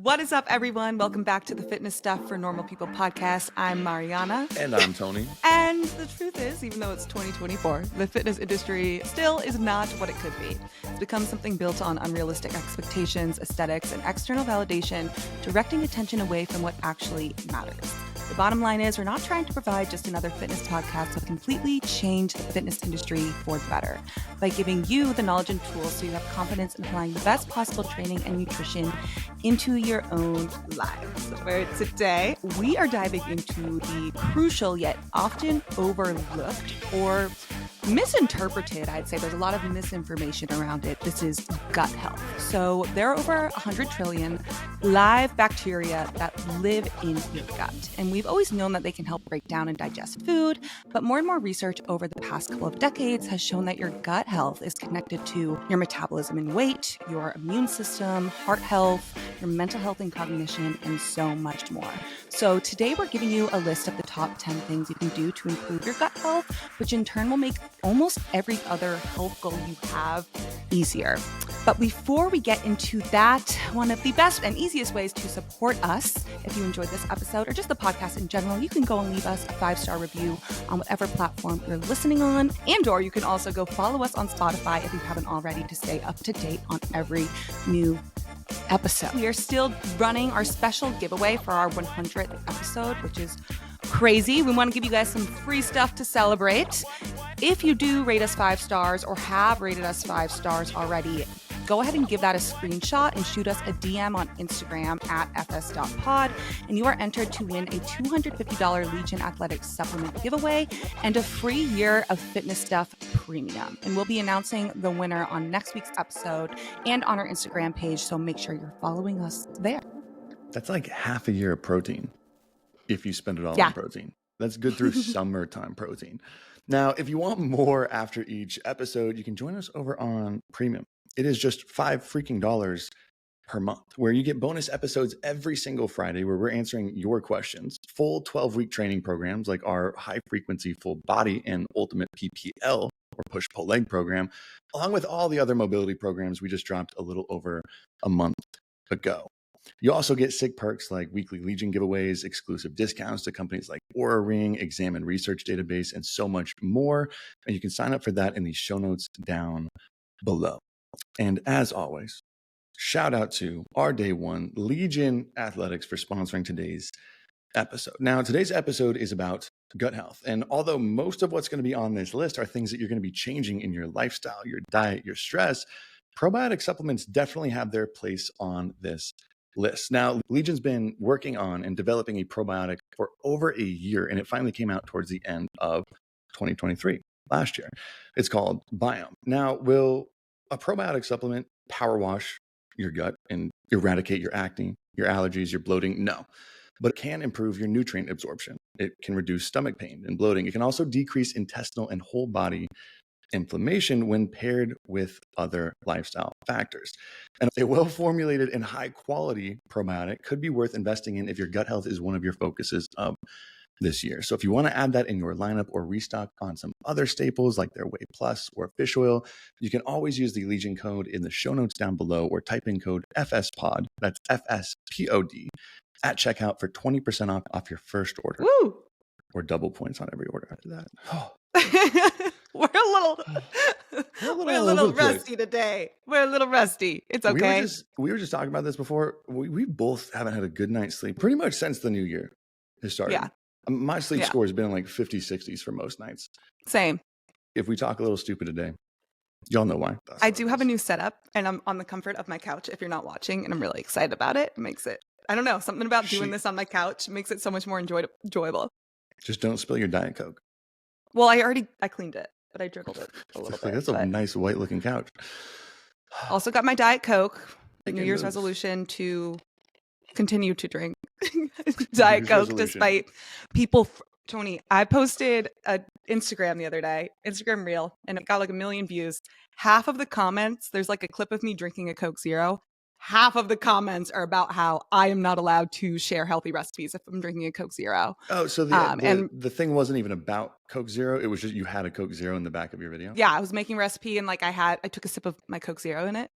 What is up, everyone? Welcome back to the Fitness Stuff for Normal People podcast. I'm Mariana. And I'm Tony. And the truth is, even though it's 2024, the fitness industry still is not what it could be. It's become something built on unrealistic expectations, aesthetics, and external validation, directing attention away from what actually matters. The bottom line is, we're not trying to provide just another fitness podcast that completely change the fitness industry for the better by giving you the knowledge and tools so you have confidence in applying the best possible training and nutrition into your own lives. Where today we are diving into the crucial yet often overlooked or misinterpreted, I'd say there's a lot of misinformation around it. This is gut health. So there are over 100 trillion live bacteria that live in your gut. And we've always known that they can help break down and digest food, but more and more research over the past couple of decades has shown that your gut health is connected to your metabolism and weight, your immune system, heart health, your mental health and cognition, and so much more. So today we're giving you a list of the top 10 things you can do to improve your gut health, which in turn will make almost every other health goal you have easier. But before we get into that, one of the best and easiest ways to support us, if you enjoyed this episode or just the podcast in general, you can go and leave us a 5-star review on whatever platform you're listening on, or you can also go follow us on Spotify if you haven't already to stay up to date on every new episode. We are still running our special giveaway for our 100th episode, which is crazy. We want to give you guys some free stuff to celebrate. If you do rate us 5 stars or have rated us 5 stars already, go ahead and give that a screenshot and shoot us a DM on Instagram at fs.pod, and you are entered to win a $250 Legion Athletics supplement giveaway and a free year of Fitness Stuff Premium. And we'll be announcing the winner on next week's episode and on our Instagram page, so make sure you're following us there. That's like half a year of protein if you spend it all on protein. That's good through summertime protein. Now, if you want more after each episode, you can join us over on Premium. It is just $5 per month, where you get bonus episodes every single Friday where we're answering your questions, full 12-week training programs like our high-frequency full body and ultimate PPL or push-pull leg program, along with all the other mobility programs we just dropped a little over a month ago. You also get sick perks like weekly Legion giveaways, exclusive discounts to companies like Oura Ring, Exam and Research Database, and so much more. And you can sign up for that in the show notes down below. And as always, shout out to our day one, Legion Athletics, for sponsoring today's episode. Now, today's episode is about gut health. And although most of what's going to be on this list are things that you're going to be changing in your lifestyle, your diet, your stress, probiotic supplements definitely have their place on this list. Now, Legion's been working on and developing a probiotic for over a year, and it finally came out towards the end of 2023, last year. It's called Biome. Now, will a probiotic supplement power wash your gut and eradicate your acne, your allergies, your bloating? No, but it can improve your nutrient absorption. It can reduce stomach pain and bloating. It can also decrease intestinal and whole body inflammation when paired with other lifestyle factors. And a well-formulated and high-quality probiotic could be worth investing in if your gut health is one of your focuses of this year. So if you want to add that in your lineup or restock on some other staples like their Whey Plus or fish oil, you can always use the Legion code in the show notes down below or type in code FSPOD, that's FSPOD, at checkout for 20% off your first order. Woo! Or double points on every order after that. We're a little rusty today. We're a little rusty. It's okay. We were just talking about this before. We both haven't had a good night's sleep pretty much since the new year has started. Yeah. My sleep score has been like 50s, 60s for most nights. Same. If we talk a little stupid today, y'all know why. I do have a new setup, and I'm on the comfort of my couch if you're not watching, and I'm really excited about it. It makes it, I don't know, something about doing this on my couch makes it so much more enjoyable. Just don't spill your Diet Coke. Well, I cleaned it, but I dribbled it a little bit. That's a nice white looking couch. Also got my Diet Coke. New Year's resolution to continue to drink Diet Coke despite people. Tony, I posted an Instagram the other day, Instagram reel, and it got like 1 million views. Half of the comments, there's like a clip of me drinking a Coke Zero. Half of the comments are about how I am not allowed to share healthy recipes if I'm drinking a Coke Zero. Oh, so the thing wasn't even about Coke Zero. It was just you had a Coke Zero in the back of your video. Yeah, I was making a recipe and like I took a sip of my Coke Zero in it.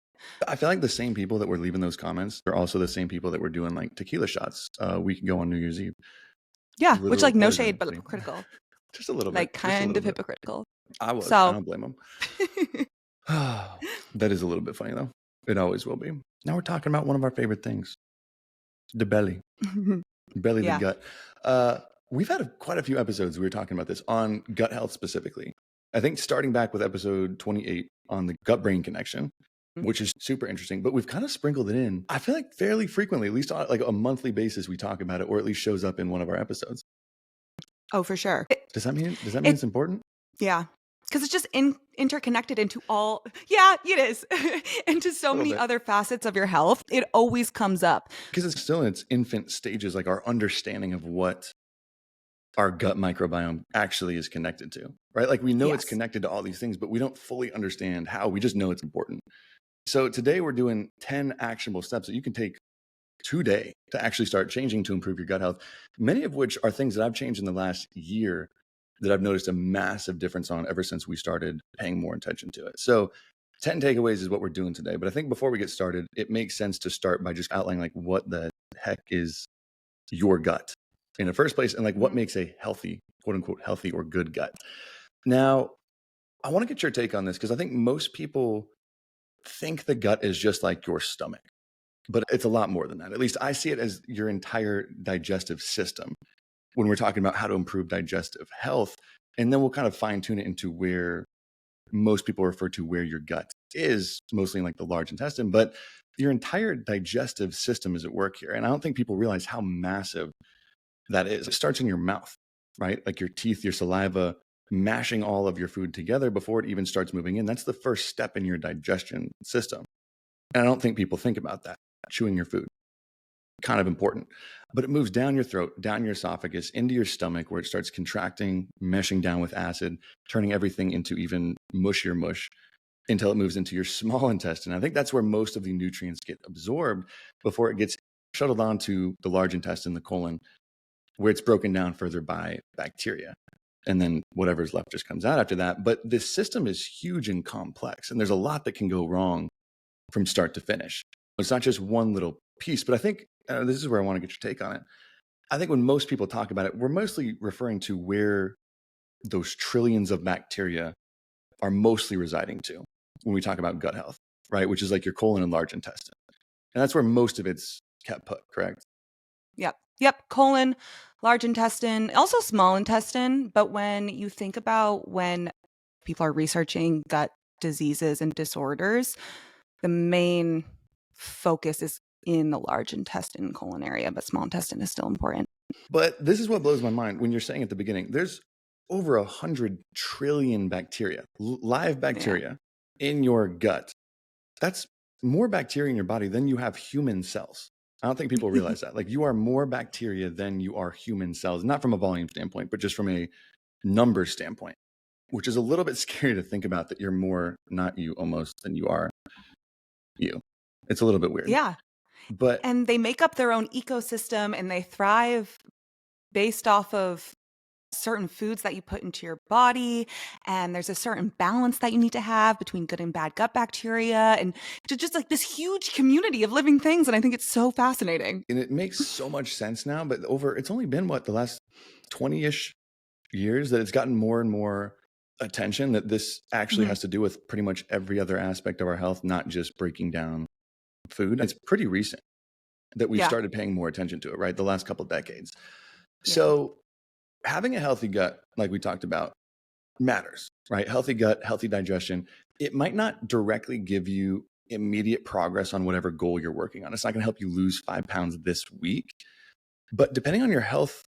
I feel like the same people that were leaving those comments are also the same people that were doing like tequila shots a week ago on New Year's Eve. Yeah, which Literal like no poison. shade, but hypocritical. Just a little bit. Like Just a kind little of bit. hypocritical. I So don't blame them. That is a little bit funny though. It always will be. Now we're talking about one of our favorite things, the belly. Belly, the yeah. gut. We've had quite a few episodes we were talking about this on gut health specifically. I think starting back with episode 28 on the gut-brain connection, which is super interesting, but we've kind of sprinkled it in. I feel like fairly frequently, at least on like a monthly basis, we talk about it, or at least shows up in one of our episodes. Oh, for sure. Does that mean it's important? Yeah. Because it's just interconnected into all, yeah, it is, into so many bit. other facets of your health. It always comes up. Because it's still in its infant stages, like our understanding of what our gut microbiome actually is connected to, right? Like we know it's Yes. connected to all these things, but we don't fully understand how. We just know it's important. So today we're doing 10 actionable steps that you can take today to actually start changing to improve your gut health, many of which are things that I've changed in the last year that I've noticed a massive difference on ever since we started paying more attention to it. So 10 takeaways is what we're doing today. But I think before we get started, it makes sense to start by just outlining like what the heck is your gut in the first place and like what makes a healthy, quote unquote, healthy or good gut. Now, I want to get your take on this because I think most people think the gut is just like your stomach, but it's a lot more than that. At least I see it as your entire digestive system when we're talking about how to improve digestive health. And then we'll kind of fine tune it into where most people refer to where your gut is, mostly in like the large intestine, but your entire digestive system is at work here. And I don't think people realize how massive that is. It starts in your mouth, right? Like your teeth, your saliva, mashing all of your food together before it even starts moving in. That's the first step in your digestion system. And I don't think people think about that. Chewing your food, kind of important. But it moves down your throat, down your esophagus, into your stomach, where it starts contracting, meshing down with acid, turning everything into even mushier mush until it moves into your small intestine. I think that's where most of the nutrients get absorbed before it gets shuttled onto the large intestine, the colon, where it's broken down further by bacteria. And then whatever's left just comes out after that. But this system is huge and complex, and there's a lot that can go wrong from start to finish. It's not just one little piece, but I think this is where I want to get your take on it. I think when most people talk about it, we're mostly referring to where those trillions of bacteria are mostly residing to when we talk about gut health, right? Which is like your colon and large intestine. And that's where most of it's kept put, correct? Yep. Colon, large intestine, also small intestine. But when you think about when people are researching gut diseases and disorders, the main focus is in the large intestine, colon area, but small intestine is still important. But this is what blows my mind when you're saying at the beginning, there's over 100 trillion bacteria, live bacteria in your gut. That's more bacteria in your body than you have human cells. I don't think people realize that. Like you are more bacteria than you are human cells, not from a volume standpoint, but just from a number standpoint, which is a little bit scary to think about that you're more not you almost than you are you. It's a little bit weird. Yeah. And they make up their own ecosystem and they thrive based off of certain foods that you put into your body. And there's a certain balance that you need to have between good and bad gut bacteria. And just like this huge community of living things. And I think it's so fascinating. And it makes so much sense now, but it's only been the last 20-ish years that it's gotten more and more attention that this actually has to do with pretty much every other aspect of our health, not just breaking down food. It's pretty recent that we've started paying more attention to it, right? The last couple of decades. Yeah. So having a healthy gut, like we talked about, matters, right? Healthy gut, healthy digestion. It might not directly give you immediate progress on whatever goal you're working on. It's not going to help you lose 5 pounds this week, but depending on your health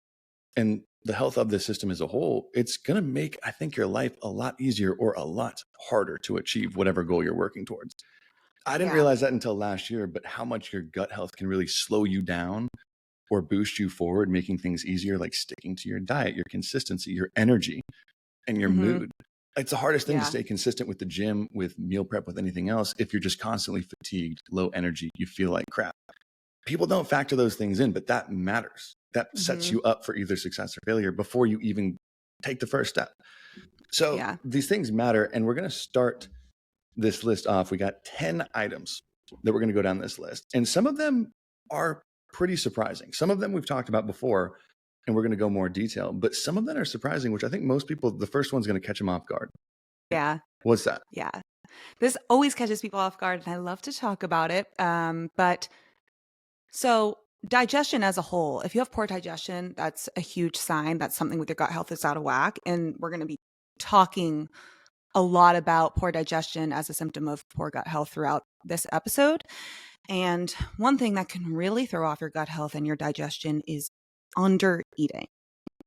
and the health of the system as a whole, it's going to make, I think, your life a lot easier or a lot harder to achieve whatever goal you're working towards. I didn't realize that until last year, but how much your gut health can really slow you down or boost you forward, making things easier, like sticking to your diet, your consistency, your energy, and your mood. It's the hardest thing to stay consistent with the gym, with meal prep, with anything else. If you're just constantly fatigued, low energy, you feel like crap. People don't factor those things in, but that matters. That sets you up for either success or failure before you even take the first step. So these things matter. And we're going to start this list off, we got 10 items that we're going to go down this list. And some of them are pretty surprising. Some of them we've talked about before, and we're going to go more detail. But some of them are surprising, which I think most people, the first one's going to catch them off guard. Yeah. What's that? Yeah. This always catches people off guard, and I love to talk about it. But so digestion as a whole, if you have poor digestion, that's a huge sign that something with your gut health is out of whack. And we're going to be talking a lot about poor digestion as a symptom of poor gut health throughout this episode. And one thing that can really throw off your gut health and your digestion is under eating.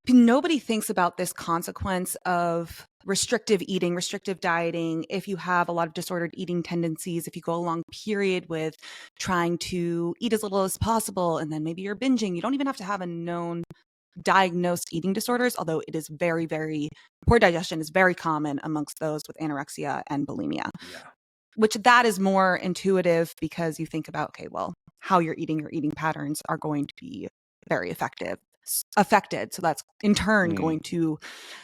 Nobody thinks about this consequence of restrictive eating, restrictive dieting. If you have a lot of disordered eating tendencies, if you go a long period with trying to eat as little as possible, and then maybe you're binging, you don't even have to have a known diagnosed eating disorders, although it is very, very, poor digestion is very common amongst those with anorexia and bulimia, which that is more intuitive because you think about, okay, well, how you're eating, your eating patterns are going to be very affected. So that's in turn going to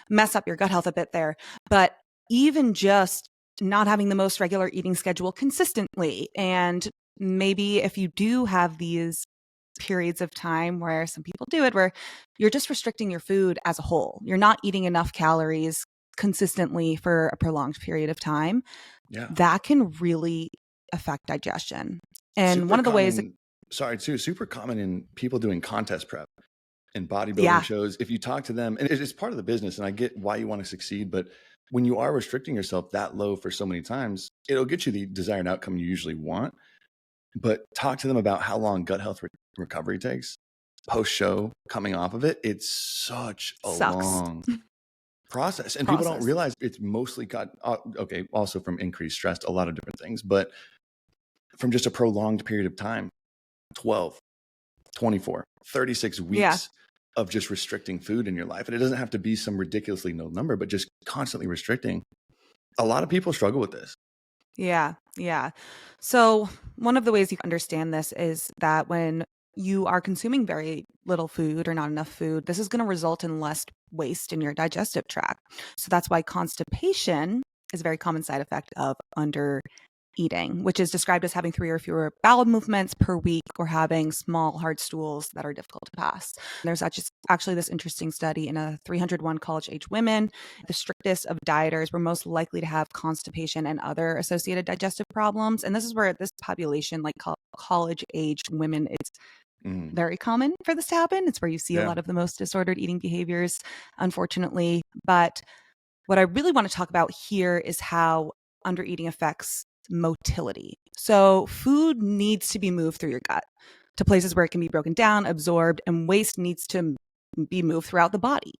mess up your gut health a bit there. But even just not having the most regular eating schedule consistently, and maybe if you do have these periods of time where some people do it, where you're just restricting your food as a whole, you're not eating enough calories consistently for a prolonged period of time, that can really affect digestion. And super one of the ways super common in people doing contest prep and bodybuilding shows. If you talk to them, and it's part of the business, and I get why you want to succeed, but when you are restricting yourself that low for so many times, it'll get you the desired outcome you usually want. But talk to them about how long gut health recovery takes post show coming off of it. It's such a long process. And people don't realize it's mostly also from increased stress, a lot of different things, but from just a prolonged period of time, 12, 24, 36 weeks of just restricting food in your life. And it doesn't have to be some ridiculously low number, but just constantly restricting. A lot of people struggle with this. Yeah. So one of the ways you can understand this is that when you are consuming very little food or not enough food, this is going to result in less waste in your digestive tract. So that's why constipation is a very common side effect of under eating, which is described as having 3 or fewer bowel movements per week or having small hard stools that are difficult to pass. There's actually this interesting study in 301 college-age women. The strictest of dieters were most likely to have constipation and other associated digestive problems. And this is where this population, like college-aged women, it's very common for this to happen. It's where you see a lot of the most disordered eating behaviors, unfortunately. But what I really want to talk about here is how undereating affects motility. So food needs to be moved through your gut to places where it can be broken down, absorbed, and waste needs to be moved throughout the body.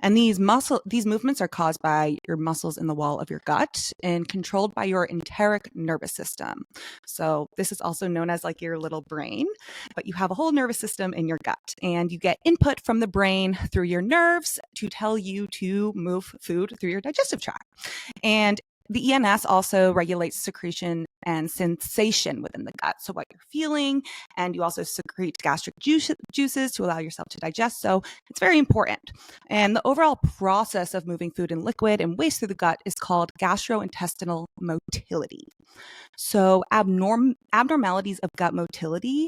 And these movements are caused by your muscles in the wall of your gut and controlled by your enteric nervous system. So this is also known as like your little brain, but you have a whole nervous system in your gut, and you get input from the brain through your nerves to tell you to move food through your digestive tract. And the ENS also regulates secretion and sensation within the gut, so what you're feeling, and you also secrete gastric juices to allow yourself to digest, so it's very important. And the overall process of moving food and liquid and waste through the gut is called gastrointestinal motility. So abnormalities of gut motility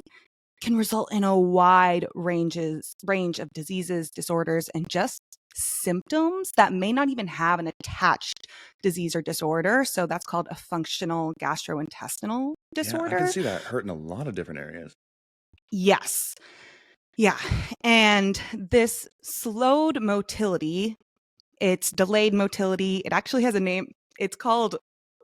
can result in a wide range of diseases, disorders, and just symptoms that may not even have an attached disease or disorder. So that's called a functional gastrointestinal disorder. I can see that hurting a lot of different areas. Yes. Yeah. And this slowed motility, it's delayed motility. It actually has a name.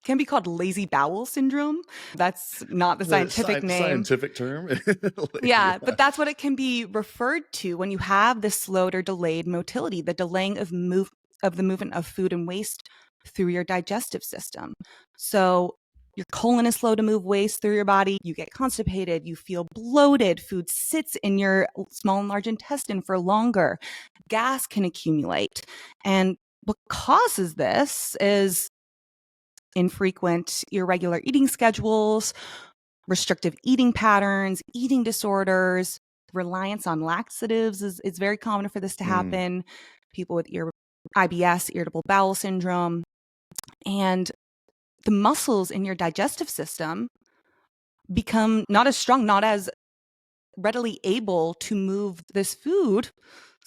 Can be called lazy bowel syndrome. That's not the scientific name. Scientific term. But that's what it can be referred to when you have this slowed or delayed motility, the delaying of the movement of food and waste through your digestive system. So your colon is slow to move waste through your body. You get constipated. You feel bloated. Food sits in your small and large intestine for longer. Gas can accumulate. And what causes this is infrequent, irregular eating schedules, restrictive eating patterns, eating disorders, reliance on laxatives is very common for this to happen. People with IBS, irritable bowel syndrome. And the muscles in your digestive system become not as strong, not as readily able to move this food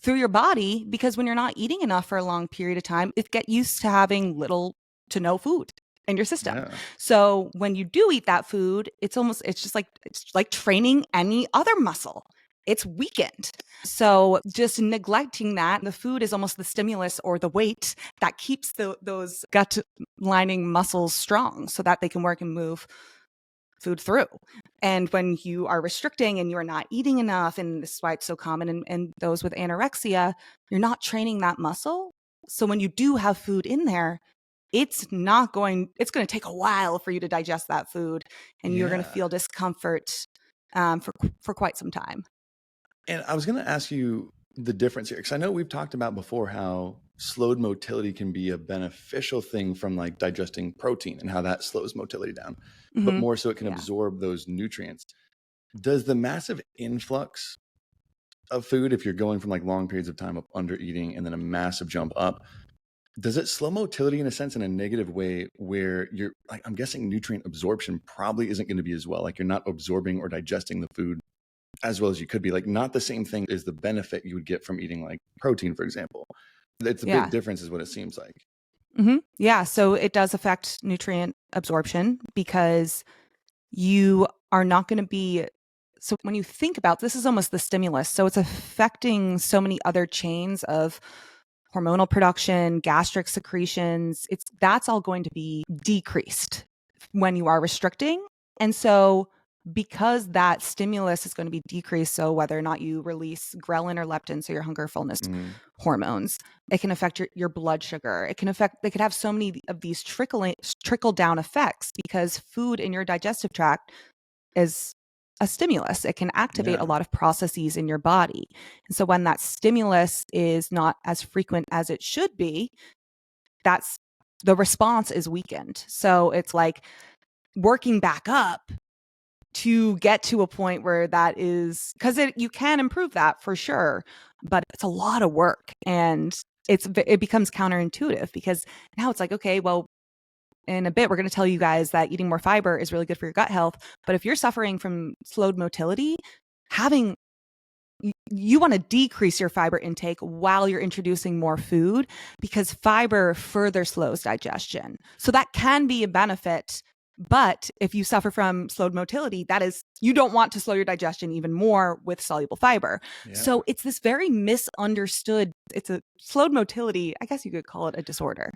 through your body, because when you're not eating enough for a long period of time, it get used to having little to no food in your system. Yeah. So when you do eat that food, it's just like, it's like training any other muscle. It's weakened. So just neglecting that, the food is almost the stimulus or the weight that keeps those gut lining muscles strong so that they can work and move food through. And when you are restricting and you're not eating enough, and this is why it's so common in those with anorexia, you're not training that muscle. So when you do have food in there, it's going to take a while for you to digest that food, and you're going to Yeah. feel discomfort for quite some time. And I was going to ask you the difference here, because I know we've talked about before how slowed motility can be a beneficial thing from like digesting protein and how that slows motility down, but more so it can absorb those nutrients. Does the massive influx of food, if you're going from like long periods of time of under eating and then a massive jump up, does it slow motility in a sense in a negative way where you're like, I'm guessing nutrient absorption probably isn't going to be as well, like you're not absorbing or digesting the food as well as you could be, like not the same thing as the benefit you would get from eating like protein, for example. It's a big difference is what it seems like. Yeah. So it does affect nutrient absorption because you are not going to be. So when you think about this, is almost the stimulus. So it's affecting so many other chains of hormonal production, gastric secretions. That's all going to be decreased when you are restricting. And so because that stimulus is going to be decreased, so whether or not you release ghrelin or leptin, so your hunger fullness hormones, it can affect your blood sugar. It could have so many of these trickle down effects because food in your digestive tract is a stimulus. It can activate a lot of processes in your body. And so when that stimulus is not as frequent as it should be, that's the response is weakened. So it's like working back up to get to a point where that is, because you can improve that for sure, but it's a lot of work, and it becomes counterintuitive because now it's like, okay, well, in a bit, we're going to tell you guys that eating more fiber is really good for your gut health. But if you're suffering from slowed motility, you want to decrease your fiber intake while you're introducing more food, because fiber further slows digestion. So that can be a benefit. But if you suffer from slowed motility, you don't want to slow your digestion even more with soluble fiber. So it's this very misunderstood, it's a slowed motility, I guess you could call it a disorder,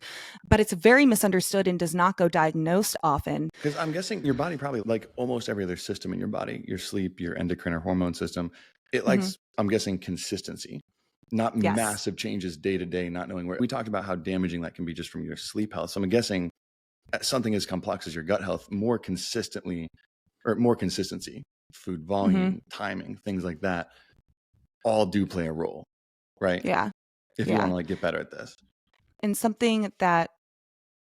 but it's very misunderstood and does not go diagnosed often. Because I'm guessing your body, probably like almost every other system in your body, your sleep, your endocrine or hormone system, it likes, I'm guessing, consistency, not massive changes day to day, not knowing where. We talked about how damaging that can be just from your sleep health. So I'm guessing something as complex as your gut health, more consistency, food volume, timing, things like that, all do play a role, right? Yeah. If you want to like get better at this. And something that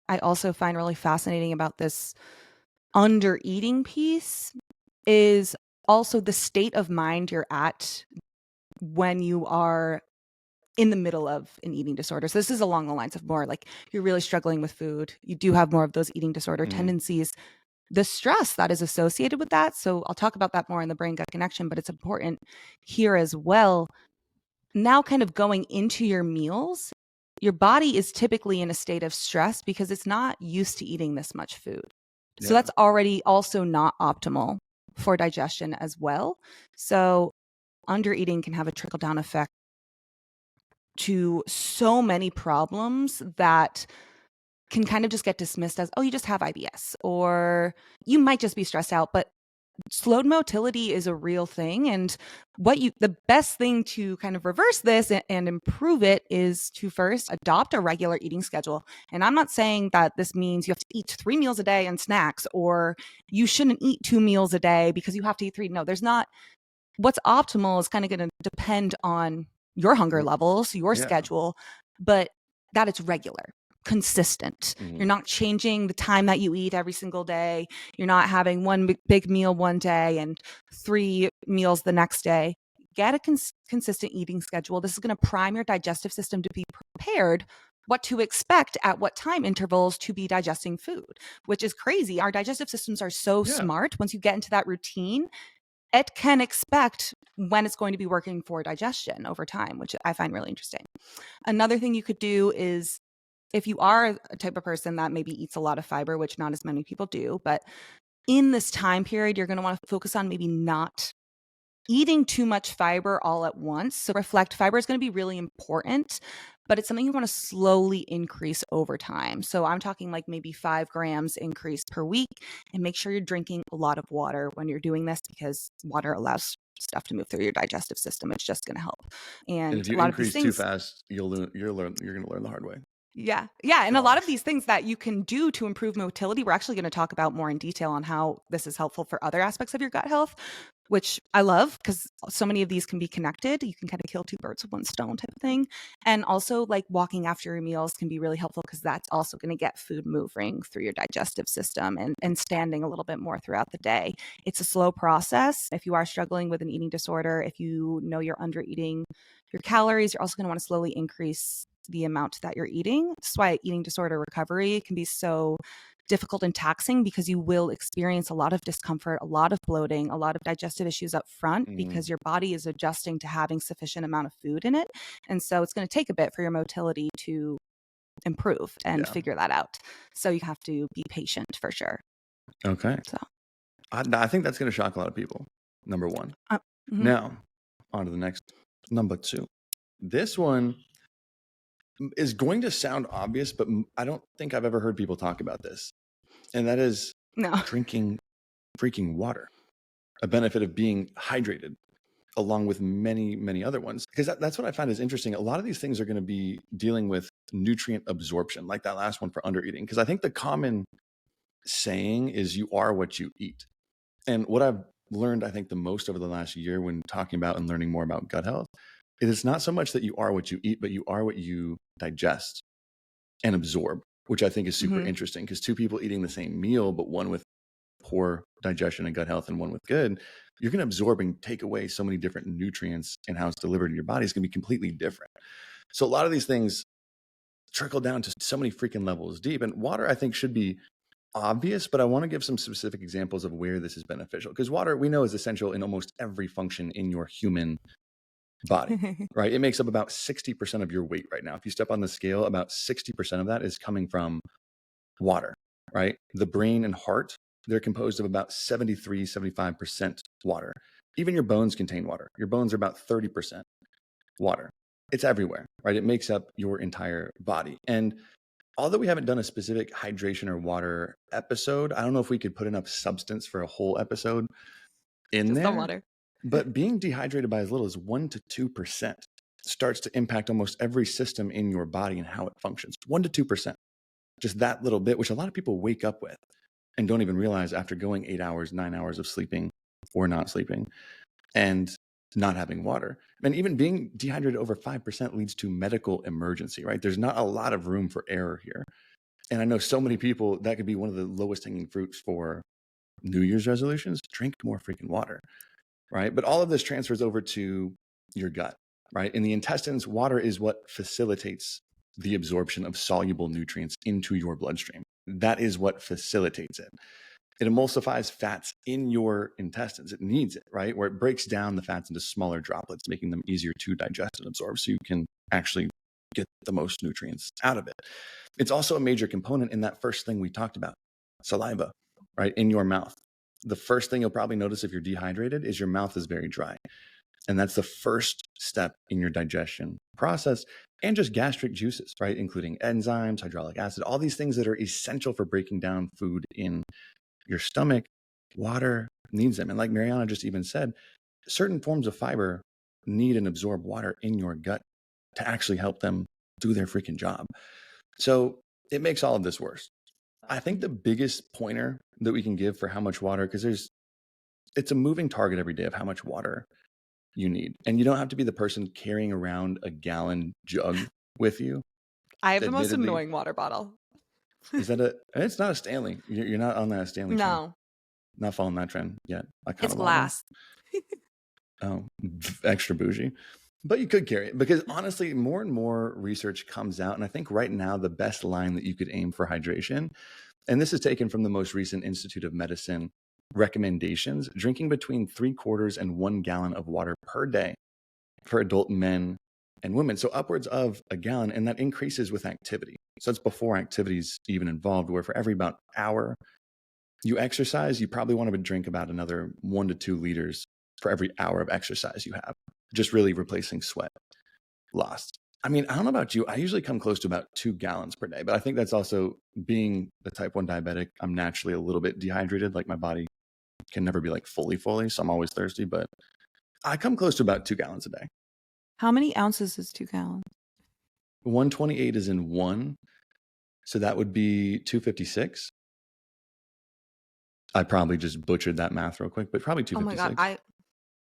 I also find really fascinating about this under eating piece is also the state of mind you're at when you are in the middle of an eating disorder. So this is along the lines of more like you're really struggling with food. You do have more of those eating disorder tendencies. The stress that is associated with that. So I'll talk about that more in the brain gut connection, but it's important here as well. Now, kind of going into your meals, your body is typically in a state of stress because it's not used to eating this much food. So that's already also not optimal for digestion as well. So under eating can have a trickle down effect to so many problems that can kind of just get dismissed as, oh, you just have IBS, or you might just be stressed out. But slowed motility is a real thing. And the best thing to kind of reverse this and improve it is to first adopt a regular eating schedule. And I'm not saying that this means you have to eat 3 meals a day and snacks, or you shouldn't eat 2 meals a day because you have to eat 3. No, there's not. What's optimal is kind of going to depend on your hunger levels, your schedule, but that it's regular, consistent. You're not changing the time that you eat every single day. You're not having one big meal one day and 3 meals the next day. Get a consistent eating schedule. This is going to prime your digestive system to be prepared what to expect at what time intervals to be digesting food, which is crazy. Our digestive systems are so Yeah. smart. Once you get into that routine, it can expect when it's going to be working for digestion over time, which I find really interesting. Another thing you could do is, if you are a type of person that maybe eats a lot of fiber, which not as many people do, but in this time period, you're going to want to focus on maybe not eating too much fiber all at once. So reflect, fiber is going to be really important, but it's something you want to slowly increase over time. So I'm talking like maybe 5 grams increase per week, and make sure you're drinking a lot of water when you're doing this, because water allows stuff to move through your digestive system. It's just going to help. And And if a you lot of these increase too things, fast, you're going to learn the hard way. yeah. Yeah. And a lot of Gosh. these things that you can do to improve motility, we're actually going to talk about more in detail on how this is helpful for other aspects of your gut health, which I love because so many of these can be connected. You can kind of kill 2 birds with 1 stone type of thing. And also, like, walking after your meals can be really helpful, because that's also going to get food moving through your digestive system, and standing a little bit more throughout the day. It's a slow process. If you are struggling with an eating disorder, if you know you're under eating your calories, you're also going to want to slowly increase the amount that you're eating. That's why eating disorder recovery can be so difficult and taxing, because you will experience a lot of discomfort, a lot of bloating, a lot of digestive issues up front, because your body is adjusting to having sufficient amount of food in it. And so it's going to take a bit for your motility to improve and Yeah. figure that out. So you have to be patient for sure. Okay. So I think that's going to shock a lot of people. Number one. mhm. Now, on to the next. Number 2. This one is going to sound obvious, but I don't think I've ever heard people talk about this. And that is No. drinking freaking water, a benefit of being hydrated, along with many, many other ones. Because that's what I find is interesting. A lot of these things are going to be dealing with nutrient absorption, like that last one for undereating. Because I think the common saying is you are what you eat. And what I've learned, I think, the most over the last year when talking about and learning more about gut health, it is not so much that you are what you eat, but you are what you digest and absorb, which I think is super interesting, because 2 people eating the same meal, but one with poor digestion and gut health and one with good, you're going to absorb and take away so many different nutrients, and how it's delivered in your body is going to be completely different. So a lot of these things trickle down to so many freaking levels deep. And water, I think, should be obvious, but I want to give some specific examples of where this is beneficial, because water, we know, is essential in almost every function in your human body, right? It makes up about 60% of your weight right now. If you step on the scale, about 60% of that is coming from water, right? The brain and heart, they're composed of about 75% water. Even your bones contain water. Your bones are about 30% water. It's everywhere, right? It makes up your entire body. And although we haven't done a specific hydration or water episode, I don't know if we could put enough substance for a whole episode in Just the there. water. But being dehydrated by as little as 1 to 2% starts to impact almost every system in your body and how it functions. 1 to 2%, just that little bit, which a lot of people wake up with and don't even realize after going 8 hours, 9 hours of sleeping or not sleeping and not having water. And even being dehydrated over 5% leads to medical emergency, right? There's not a lot of room for error here. And I know so many people, that could be one of the lowest hanging fruits for New Year's resolutions. Drink more freaking water, right? But all of this transfers over to your gut, right? In the intestines, water is what facilitates the absorption of soluble nutrients into your bloodstream. That is what facilitates it. It emulsifies fats in your intestines. It needs it, right? Where it breaks down the fats into smaller droplets, making them easier to digest and absorb, so you can actually get the most nutrients out of it. It's also a major component in that first thing we talked about, saliva, right? In your mouth. The first thing you'll probably notice if you're dehydrated is your mouth is very dry. And that's the first step in your digestion process. And just gastric juices, right? Including enzymes, hydraulic acid, all these things that are essential for breaking down food in your stomach. Water needs them. And like Mariana just even said, certain forms of fiber need and absorb water in your gut to actually help them do their freaking job. So it makes all of this worse. I think the biggest pointer that we can give for how much water, because it's a moving target every day of how much water you need. And you don't have to be the person carrying around a gallon jug with you. I have the most Admittedly, annoying water bottle. is that it's not a Stanley. You're not on that Stanley trend. No, Not following that trend yet. I kind it's of want one. glass. Oh, extra bougie. But you could carry it because honestly, more and more research comes out. And I think right now, the best line that you could aim for hydration, and this is taken from the most recent Institute of Medicine recommendations, drinking between 3/4 and 1 gallon of water per day for adult men and women. So upwards of a gallon, and that increases with activity. So that's before activities even involved, where for every about hour you exercise, you probably want to drink about another 1 to 2 liters for every hour of exercise you have, just really replacing sweat lost. I mean, I don't know about you. I usually come close to about 2 gallons per day, but I think that's also being a type 1 diabetic. I'm naturally a little bit dehydrated. Like my body can never be like fully. So I'm always thirsty, but I come close to about 2 gallons a day. How many ounces is 2 gallons? 128 is in one. So that would be 256. I probably just butchered that math real quick, but probably Oh my 256. God.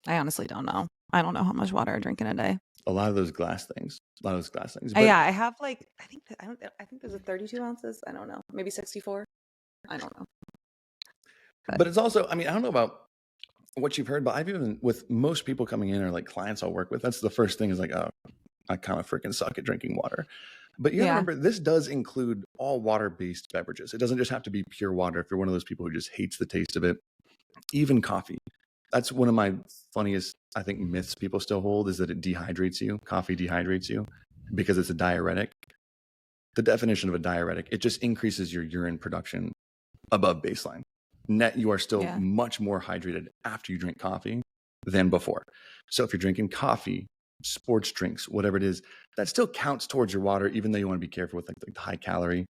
I honestly don't know. I don't know how much water I drink in a day. A lot of those glass things. But Yeah, I have like I think there's a 32 ounces. I don't know. Maybe 64. I don't know. But it's also, I mean, I don't know about what you've heard, but I've even with most people coming in or like clients I'll work with, that's the first thing is like, oh, I kind of freaking suck at drinking water. But you gotta Yeah. remember, this does include all water-based beverages. It doesn't just have to be pure water. If you're one of those people who just hates the taste of it, even coffee. That's one of my funniest, I think, myths people still hold is that it dehydrates you. Coffee dehydrates you because it's a diuretic. The definition of a diuretic, it just increases your urine production above baseline. Net, you are still much more hydrated after you drink coffee than before. So if you're drinking coffee, sports drinks, whatever it is, that still counts towards your water, even though you want to be careful with like the high calorie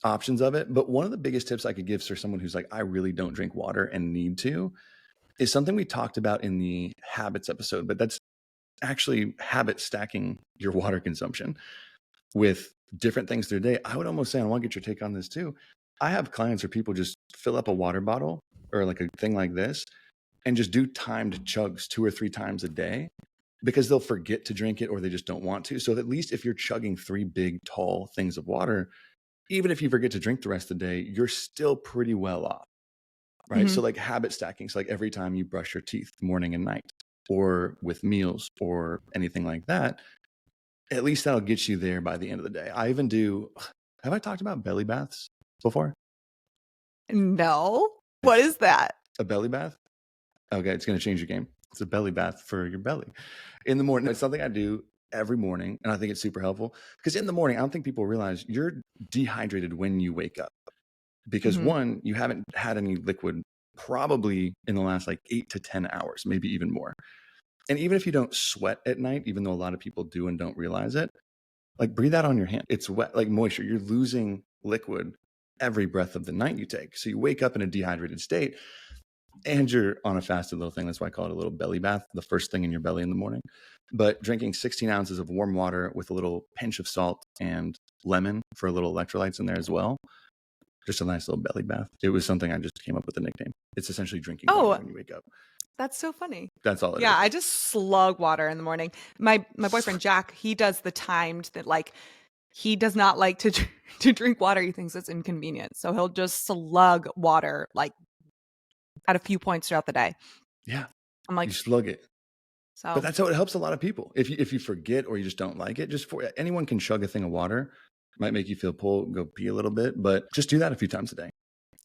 options of it. But one of the biggest tips I could give for someone who's like, I really don't drink water and need to, is something we talked about in the habits episode, but that's actually habit stacking your water consumption with different things through the day. I would almost say, I want to get your take on this too. I have clients where people just fill up a water bottle or like a thing like this and just do timed chugs 2 or 3 times a day because they'll forget to drink it or they just don't want to. So at least if you're chugging 3 big, tall things of water, even if you forget to drink the rest of the day, you're still pretty well off, right? So like habit stacking, so like every time you brush your teeth morning and night or with meals or anything like that, at least that'll get you there by the end of the day. I even do, have I talked about belly baths before? No. What is that? A belly bath? Okay, it's going to change your game. It's a belly bath for your belly in the morning. It's something I do every morning, and I think it's super helpful because in the morning, I don't think people realize you're dehydrated when you wake up because one, you haven't had any liquid probably in the last like 8 to 10 hours, maybe even more. And even if you don't sweat at night, even though a lot of people do and don't realize it, like breathe out on your hand. It's wet, like moisture. You're losing liquid every breath of the night you take. So you wake up in a dehydrated state and you're on a fasted little thing. That's why I call it a little belly bath, the first thing in your belly in the morning. But drinking 16 ounces of warm water with a little pinch of salt and lemon for a little electrolytes in there as well. Just a nice little belly bath. It was something I just came up with a nickname. It's essentially drinking water when you wake up. That's so funny. That's all it is. Yeah, I just slug water in the morning. My boyfriend Jack, he does the timed that like he does not like to drink water. He thinks it's inconvenient. So he'll just slug water like at a few points throughout the day. Yeah. I'm like, you slug it. So, but that's how it helps a lot of people. If you forget or you just don't like it, just for anyone can chug a thing of water. It might make you feel pull, go pee a little bit, but just do that a few times a day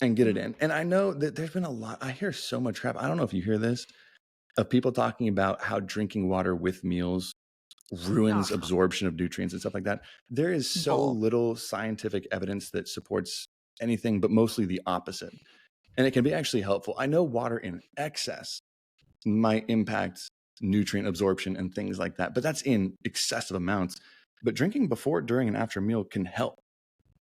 and get it in. And I know that there's been a lot. I hear so much crap. I don't know if you hear this of people talking about how drinking water with meals ruins absorption of nutrients and stuff like that. There is so little scientific evidence that supports anything, but mostly the opposite. And it can be actually helpful. I know water in excess might impact nutrient absorption and things like that, but that's in excessive amounts. But drinking before, during, and after a meal can help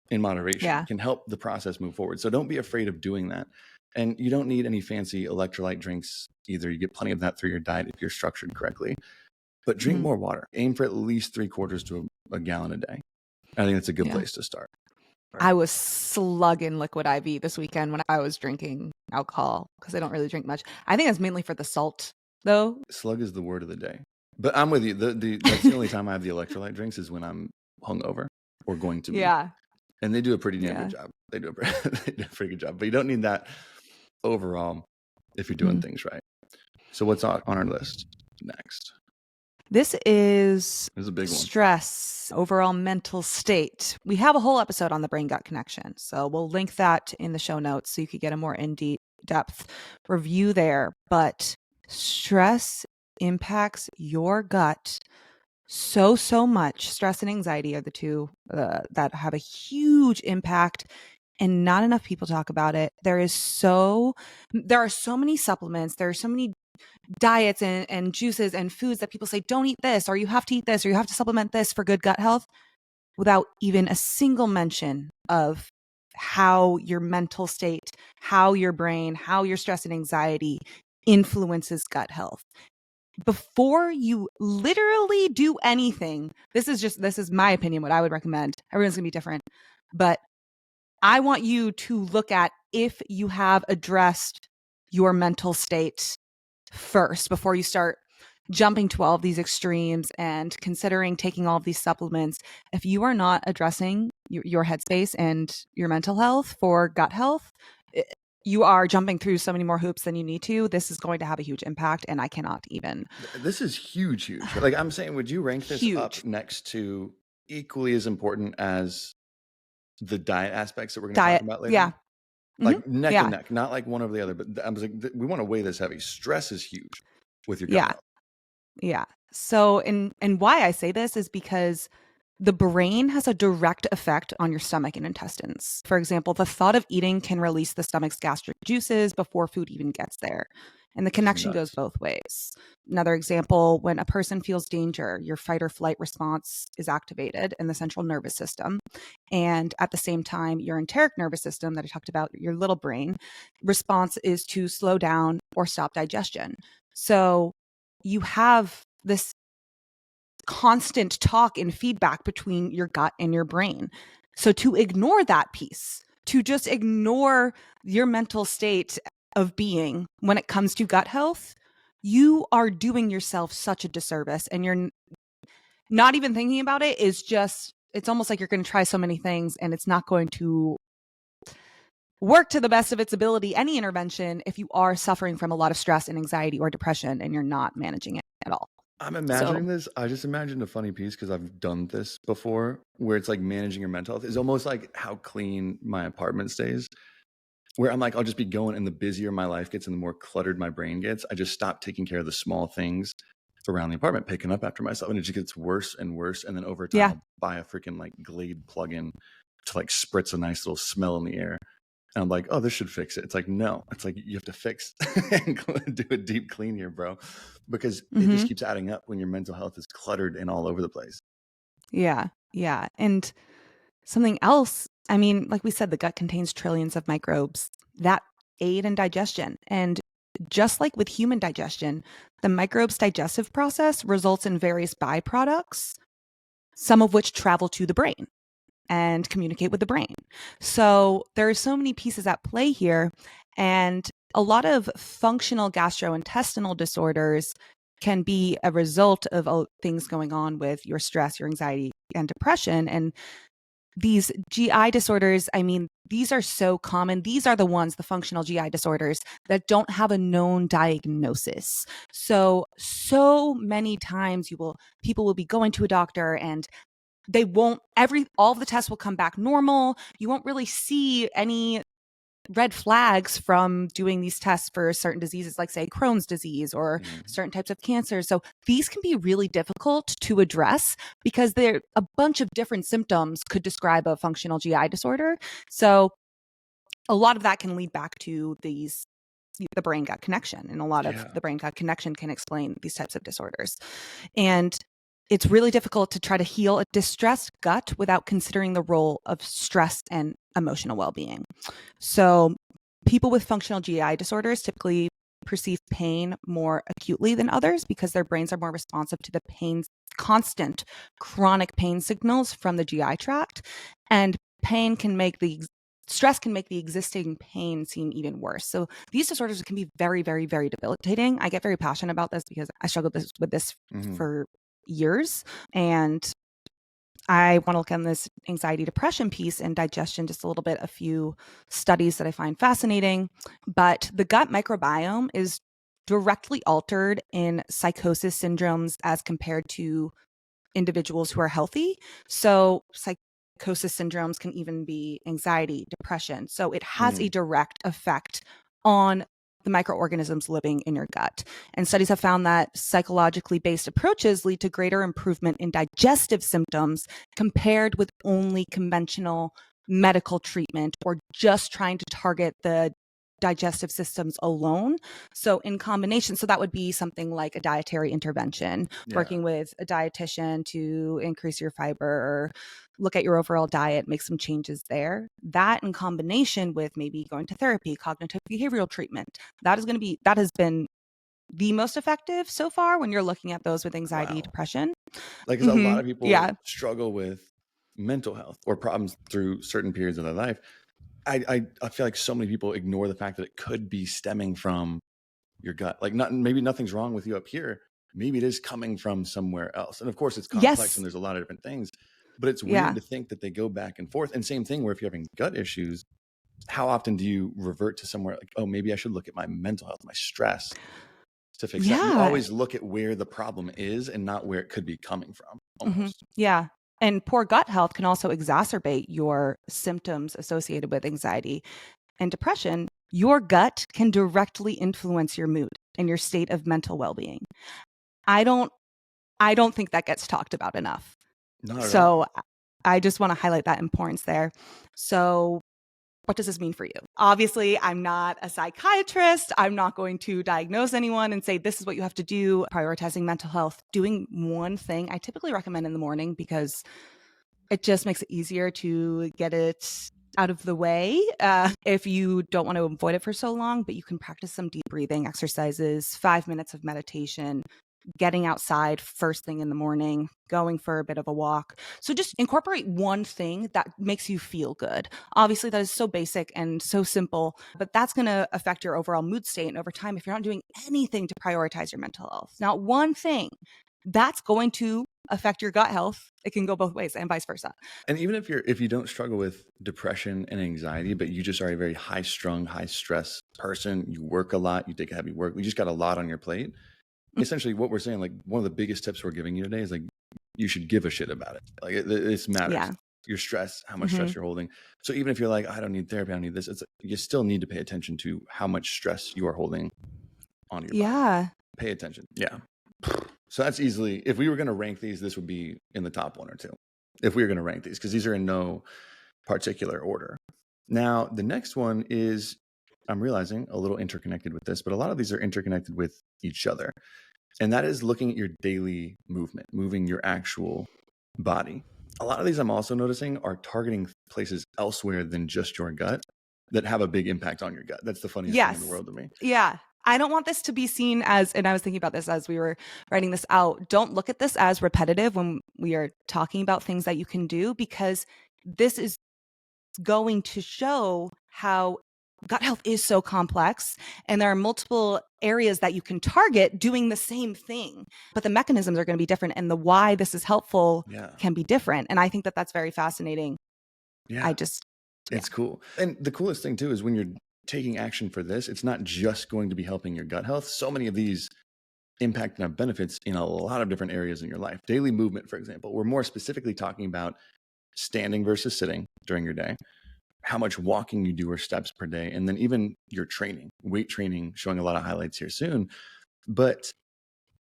in moderation, can help the process move forward. So don't be afraid of doing that. And you don't need any fancy electrolyte drinks either. You get plenty of that through your diet if you're structured correctly. But drink more water. Aim for at least 3/4 to a gallon a day. I think that's a good place to start. I was slugging liquid IV this weekend when I was drinking alcohol because I don't really drink much. I think it's mainly for the salt, though. Slug is the word of the day. But I'm with you. That's the only time I have the electrolyte drinks is when I'm hungover or going to be. Yeah. And they do a pretty damn good job. They do a pretty good job. But you don't need that overall if you're doing things right. So what's on our list next? This is This is a big one. stress, overall mental state. We have a whole episode on the brain-gut connection, so we'll link that in the show notes so you could get a more in-depth review there. But stress impacts your gut so much. Stress and anxiety are the two that have a huge impact, and not enough people talk about it. There are so many supplements, there are so many diets and juices and foods that people say, don't eat this, or you have to eat this, or you have to supplement this for good gut health, without even a single mention of how your mental state, how your brain, how your stress and anxiety influences gut health. Before you literally do anything, this is my opinion, what I would recommend. Everyone's gonna be different, but I want you to look at if you have addressed your mental state first before you start jumping to all of these extremes and considering taking all of these supplements. If you are not addressing your headspace and your mental health for gut health, you are jumping through so many more hoops than you need to. This is going to have a huge impact, and I cannot even. This is huge. Like I'm saying, would you rank this up next to equally as important as the diet aspects that we're going to talk about later? Yeah. Like neck and neck, not like one over the other, but I was like, we want to weigh this heavy. Stress is huge with your gut health. Yeah. So, and why I say this is because the brain has a direct effect on your stomach and intestines. For example, the thought of eating can release the stomach's gastric juices before food even gets there. And the connection goes both ways. Another example, when a person feels danger, your fight or flight response is activated in the central nervous system. And at the same time, your enteric nervous system that I talked about, your little brain response is to slow down or stop digestion. So you have this constant talk and feedback between your gut and your brain. So to ignore that piece, to just ignore your mental state of being when it comes to gut health, you are doing yourself such a disservice, and you're not even thinking about it. Is just, it's almost like you're going to try so many things and it's not going to work to the best of its ability, any intervention, if you are suffering from a lot of stress and anxiety or depression and you're not managing it at all. I'm imagining this. I just imagined a funny piece because I've done this before, where it's like managing your mental health is almost like how clean my apartment stays, where I'm like, I'll just be going, and the busier my life gets and the more cluttered my brain gets, I just stop taking care of the small things around the apartment, picking up after myself, and it just gets worse and worse. And then over time, I'll buy a freaking like Glade plug-in to like spritz a nice little smell in the air. And I'm like, oh, this should fix it. It's like, no, it's like you have to fix and do a deep clean here, bro, because it just keeps adding up when your mental health is cluttered and all over the place. Yeah. Yeah. And something else, I mean, like we said, the gut contains trillions of microbes that aid in digestion. And just like with human digestion, the microbes' digestive process results in various byproducts, some of which travel to the brain and communicate with the brain. So there are so many pieces at play here. And a lot of functional gastrointestinal disorders can be a result of things going on with your stress, your anxiety, and depression. And these GI disorders, I mean, these are so common. These are the ones, the functional GI disorders, that don't have a known diagnosis. So many times people will be going to a doctor and they won't, all of the tests will come back normal. You won't really see any red flags from doing these tests for certain diseases, like say Crohn's disease or certain types of cancer. So these can be really difficult to address because there a bunch of different symptoms could describe a functional GI disorder. So a lot of that can lead back to the brain gut connection, and a lot of the brain gut connection can explain these types of disorders. And it's really difficult to try to heal a distressed gut without considering the role of stress and emotional well-being. So people with functional GI disorders typically perceive pain more acutely than others because their brains are more responsive to the constant chronic pain signals from the GI tract. And stress can make the existing pain seem even worse. So these disorders can be very, very, very debilitating. I get very passionate about this because I struggled with this for years. And I want to look on this anxiety depression piece and digestion just a little bit, a few studies that I find fascinating. But the gut microbiome is directly altered in psychosis syndromes as compared to individuals who are healthy. So psychosis syndromes can even be anxiety, depression. So it has a direct effect on the microorganisms living in your gut. And studies have found that psychologically based approaches lead to greater improvement in digestive symptoms compared with only conventional medical treatment or just trying to target the digestive systems alone. So in combination, so that would be something like a dietary intervention, working with a dietitian to increase your fiber or look at your overall diet, make some changes there. That in combination with maybe going to therapy, cognitive behavioral treatment, that has been the most effective so far when you're looking at those with anxiety, depression. Like, 'cause a lot of people struggle with mental health or problems through certain periods of their life. I feel like so many people ignore the fact that it could be stemming from your gut. Like, maybe nothing's wrong with you up here. Maybe it is coming from somewhere else. And of course, it's complex and there's a lot of different things. But it's weird to think that they go back and forth. And same thing where if you're having gut issues, how often do you revert to somewhere like, oh, maybe I should look at my mental health, my stress to fix that? You always look at where the problem is and not where it could be coming from almost. Yeah. And poor gut health can also exacerbate your symptoms associated with anxiety and depression. Your gut can directly influence your mood and your state of mental well-being. I don't think that gets talked about enough. So I just want to highlight that importance there. So what does this mean for you? Obviously, I'm not a psychiatrist. I'm not going to diagnose anyone and say, this is what you have to do. Prioritizing mental health, doing one thing I typically recommend in the morning because it just makes it easier to get it out of the way if you don't want to avoid it for so long, but you can practice some deep breathing exercises, 5 minutes of meditation, getting outside first thing in the morning, going for a bit of a walk. So just incorporate one thing that makes you feel good. Obviously, that is so basic and so simple, but that's going to affect your overall mood state. And over time, if you're not doing anything to prioritize your mental health, not one thing, that's going to affect your gut health. It can go both ways and vice versa. And even if you don't struggle with depression and anxiety, but you just are a very high strung, high stress person, you work a lot, you take a heavy work, you just got a lot on your plate. Essentially what we're saying, like one of the biggest tips we're giving you today is like, you should give a shit about it. Like it matters. Your stress, how much stress you're holding. So even if you're like, I don't need therapy, I don't need this, you still need to pay attention to how much stress you are holding on your body. Pay attention. Yeah. So that's easily, if we were going to rank these, this would be in the top 1 or 2. If we were going to rank these, because these are in no particular order. Now, the next one is, I'm realizing, a little interconnected with this, but a lot of these are interconnected with each other. And that is looking at your daily movement, moving your actual body. A lot of these I'm also noticing are targeting places elsewhere than just your gut that have a big impact on your gut. That's the funniest thing in the world to me. Yeah. I don't want this to be seen as, and I was thinking about this as we were writing this out, don't look at this as repetitive when we are talking about things that you can do, because this is going to show how gut health is so complex and there are multiple areas that you can target doing the same thing, but the mechanisms are going to be different and the why this is helpful can be different. And I think that that's very fascinating. It's cool. And the coolest thing too is when you're taking action for this, it's not just going to be helping your gut health. So many of these impact and have benefits in a lot of different areas in your life. Daily movement, for example, we're more specifically talking about standing versus sitting during your day, how much walking you do or steps per day, and then even your training, weight training, showing a lot of highlights here soon. But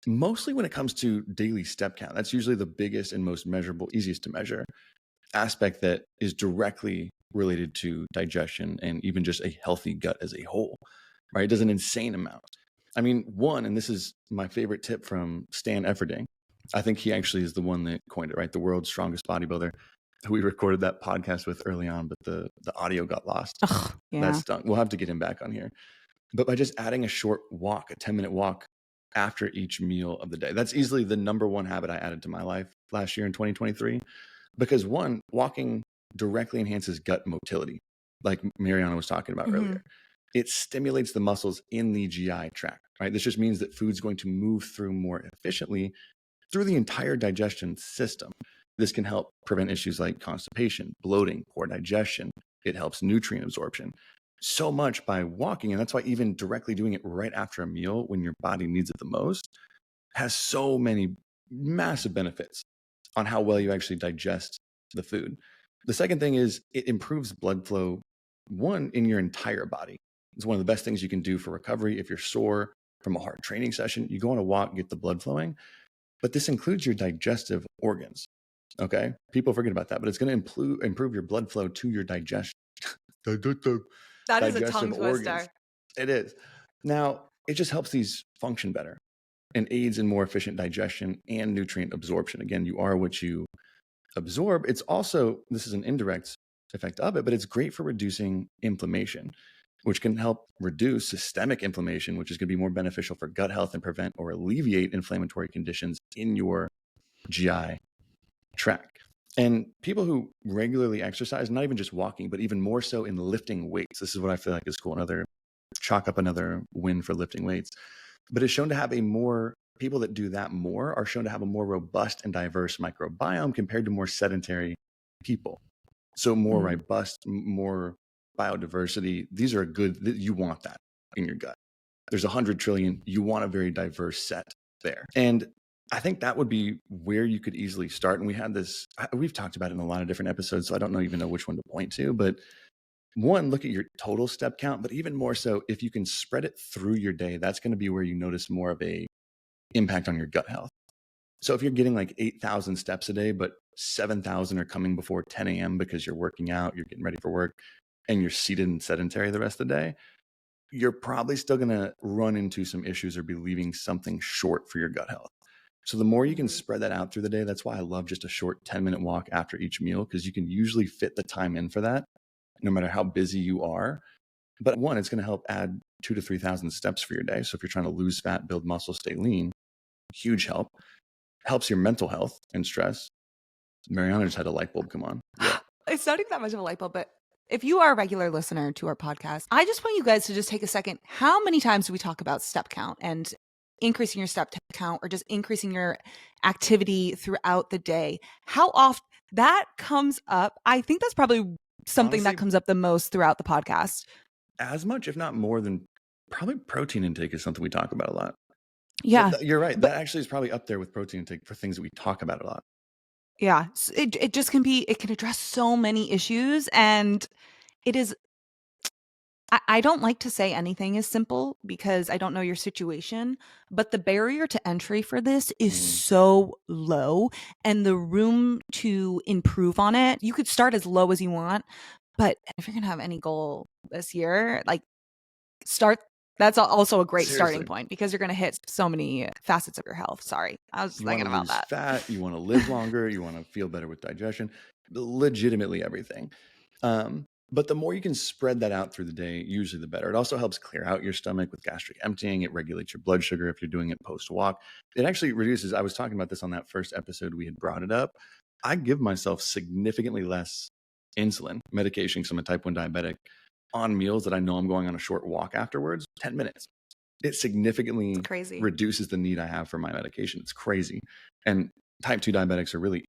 mostly when it comes to daily step count, that's usually the biggest and most measurable, easiest to measure aspect that is directly related to digestion and even just a healthy gut as a whole, right? It does an insane amount. I mean, one, and this is my favorite tip from Stan Efferding. I think he actually is the one that coined it, right? The world's strongest bodybuilder. We recorded that podcast with early on, but the audio got lost. That stunk. We'll have to get him back on here. But by just adding a short walk, a 10-minute walk after each meal of the day, that's easily the number one habit I added to my life last year in 2023. Because one, walking directly enhances gut motility, like Mariana was talking about earlier. It stimulates the muscles in the GI tract, right? This just means that food's going to move through more efficiently through the entire digestion system. This can help prevent issues like constipation, bloating, poor digestion. It helps nutrient absorption. so much by walking. And that's why even directly doing it right after a meal when your body needs it the most has so many massive benefits on how well you actually digest the food. The second thing is it improves blood flow, one, in your entire body. It's one of the best things you can do for recovery. If you're sore from a hard training session, you go on a walk, get the blood flowing. But this includes your digestive organs. Okay. People forget about that, but it's going to improve your blood flow to your digestion. That is a tongue Digestive organs. twister. It is. Now, it just helps these function better and aids in more efficient digestion and nutrient absorption. Again, you are what you absorb. It's also, this is an indirect effect of it, but it's great for reducing inflammation, which can help reduce systemic inflammation, which is going to be more beneficial for gut health and prevent or alleviate inflammatory conditions in your GI tract. And people who regularly exercise, not even just walking, but even more so in lifting weights, this is what I feel like is cool. Chalk up another win for lifting weights. But it's shown to have people that do that more are shown to have a more robust and diverse microbiome compared to more sedentary people. So more robust, more biodiversity. These are you want that in your gut. There's 100 trillion. You want a very diverse set there. And I think that would be where you could easily start. And we've talked about it in a lot of different episodes, so I don't even know which one to point to. But one, look at your total step count, but even more so, if you can spread it through your day, that's going to be where you notice more of a impact on your gut health. So if you're getting like 8,000 steps a day, but 7,000 are coming before 10 a.m. because you're working out, you're getting ready for work, and you're seated and sedentary the rest of the day, you're probably still going to run into some issues or be leaving something short for your gut health. So the more you can spread that out through the day, that's why I love just a short 10-minute walk after each meal, because you can usually fit the time in for that, no matter how busy you are. But one, it's going to help add 2,000 to 3,000 steps for your day. So if you're trying to lose fat, build muscle, stay lean, huge help. Helps your mental health and stress. Mariana just had a light bulb come on. Yeah. It's not even that much of a light bulb, but if you are a regular listener to our podcast, I just want you guys to just take a second. How many times do we talk about step count and increasing your step count or just increasing your activity throughout the day? How often that comes up? I think that's probably something Honestly, that comes up the most throughout the podcast. As much, if not more than probably protein intake is something we talk about a lot. Yeah. You're right. But That actually is probably up there with protein intake for things that we talk about a lot. yeah, it just can be, it can address so many issues. And it is, I don't like to say anything is simple because I don't know your situation, but the barrier to entry for this is so low, and the room to improve on it, you could start as low as you want, but if you're going to have any goal this year, like start, that's also a great starting Seriously. point because you're going to hit so many facets of your health. Sorry. I was just You want thinking to about lose that. fat, you want to live longer, you want to feel better with digestion, legitimately everything. But the more you can spread that out through the day, usually the better. It also helps clear out your stomach with gastric emptying. It regulates your blood sugar if you're doing it post-walk. It actually reduces, I was talking about this on that first episode, we had brought it up. I give myself significantly less insulin medication because I'm a type 1 diabetic on meals that I know I'm going on a short walk afterwards, 10 minutes. It significantly Crazy. reduces the need I have for my medication. It's crazy. And type 2 diabetics are really,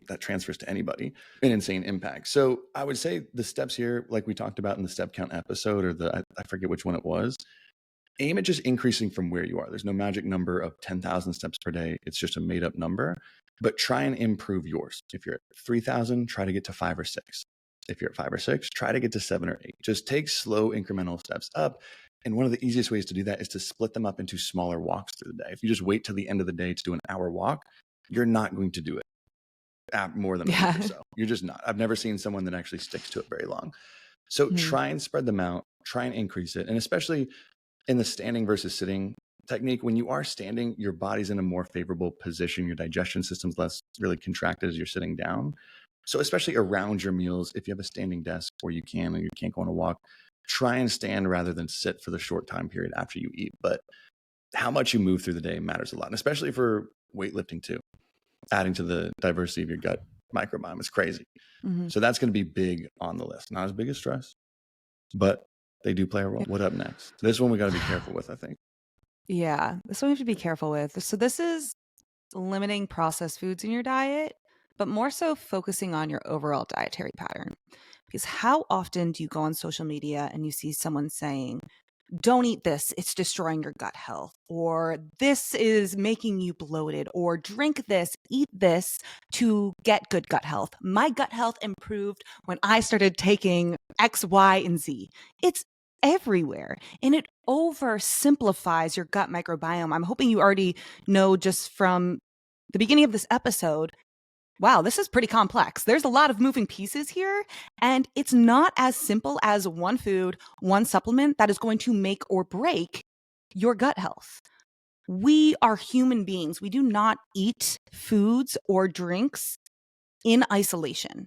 that transfers to anybody, an insane impact. So I would say the steps here, like we talked about in the step count episode, or I forget which one it was, aim at just increasing from where you are. There's no magic number of 10,000 steps per day. It's just a made up number, but try and improve yours. If you're at 3,000, try to get to 5 or 6. If you're at 5 or 6, try to get to 7 or 8. Just take slow incremental steps up. And one of the easiest ways to do that is to split them up into smaller walks through the day. If you just wait till the end of the day to do an hour walk, you're not going to do it more than a week or so. You're just not. I've never seen someone that actually sticks to it very long. So try and spread them out, try and increase it. And especially in the standing versus sitting technique, when you are standing, your body's in a more favorable position. Your digestion system's less really contracted as you're sitting down. So especially around your meals, if you have a standing desk or you can't go on a walk, try and stand rather than sit for the short time period after you eat. But how much you move through the day matters a lot, and especially for weightlifting too. Adding to the diversity of your gut microbiome is crazy. So that's going to be big on the list. Not as big as stress, but they do play a role. What up next? This one we got to be careful with, I think. Yeah, this one we have to be careful with. So this is limiting processed foods in your diet, but more so focusing on your overall dietary pattern. Because how often do you go on social media and you see someone saying, don't eat this, it's destroying your gut health, or this is making you bloated, or drink this, eat this to get good gut health. My gut health improved when I started taking X, Y, and Z. It's everywhere, and it oversimplifies your gut microbiome. I'm hoping you already know just from the beginning of this episode, wow, this is pretty complex. There's a lot of moving pieces here, and it's not as simple as one food, one supplement that is going to make or break your gut health. We are human beings. We do not eat foods or drinks in isolation.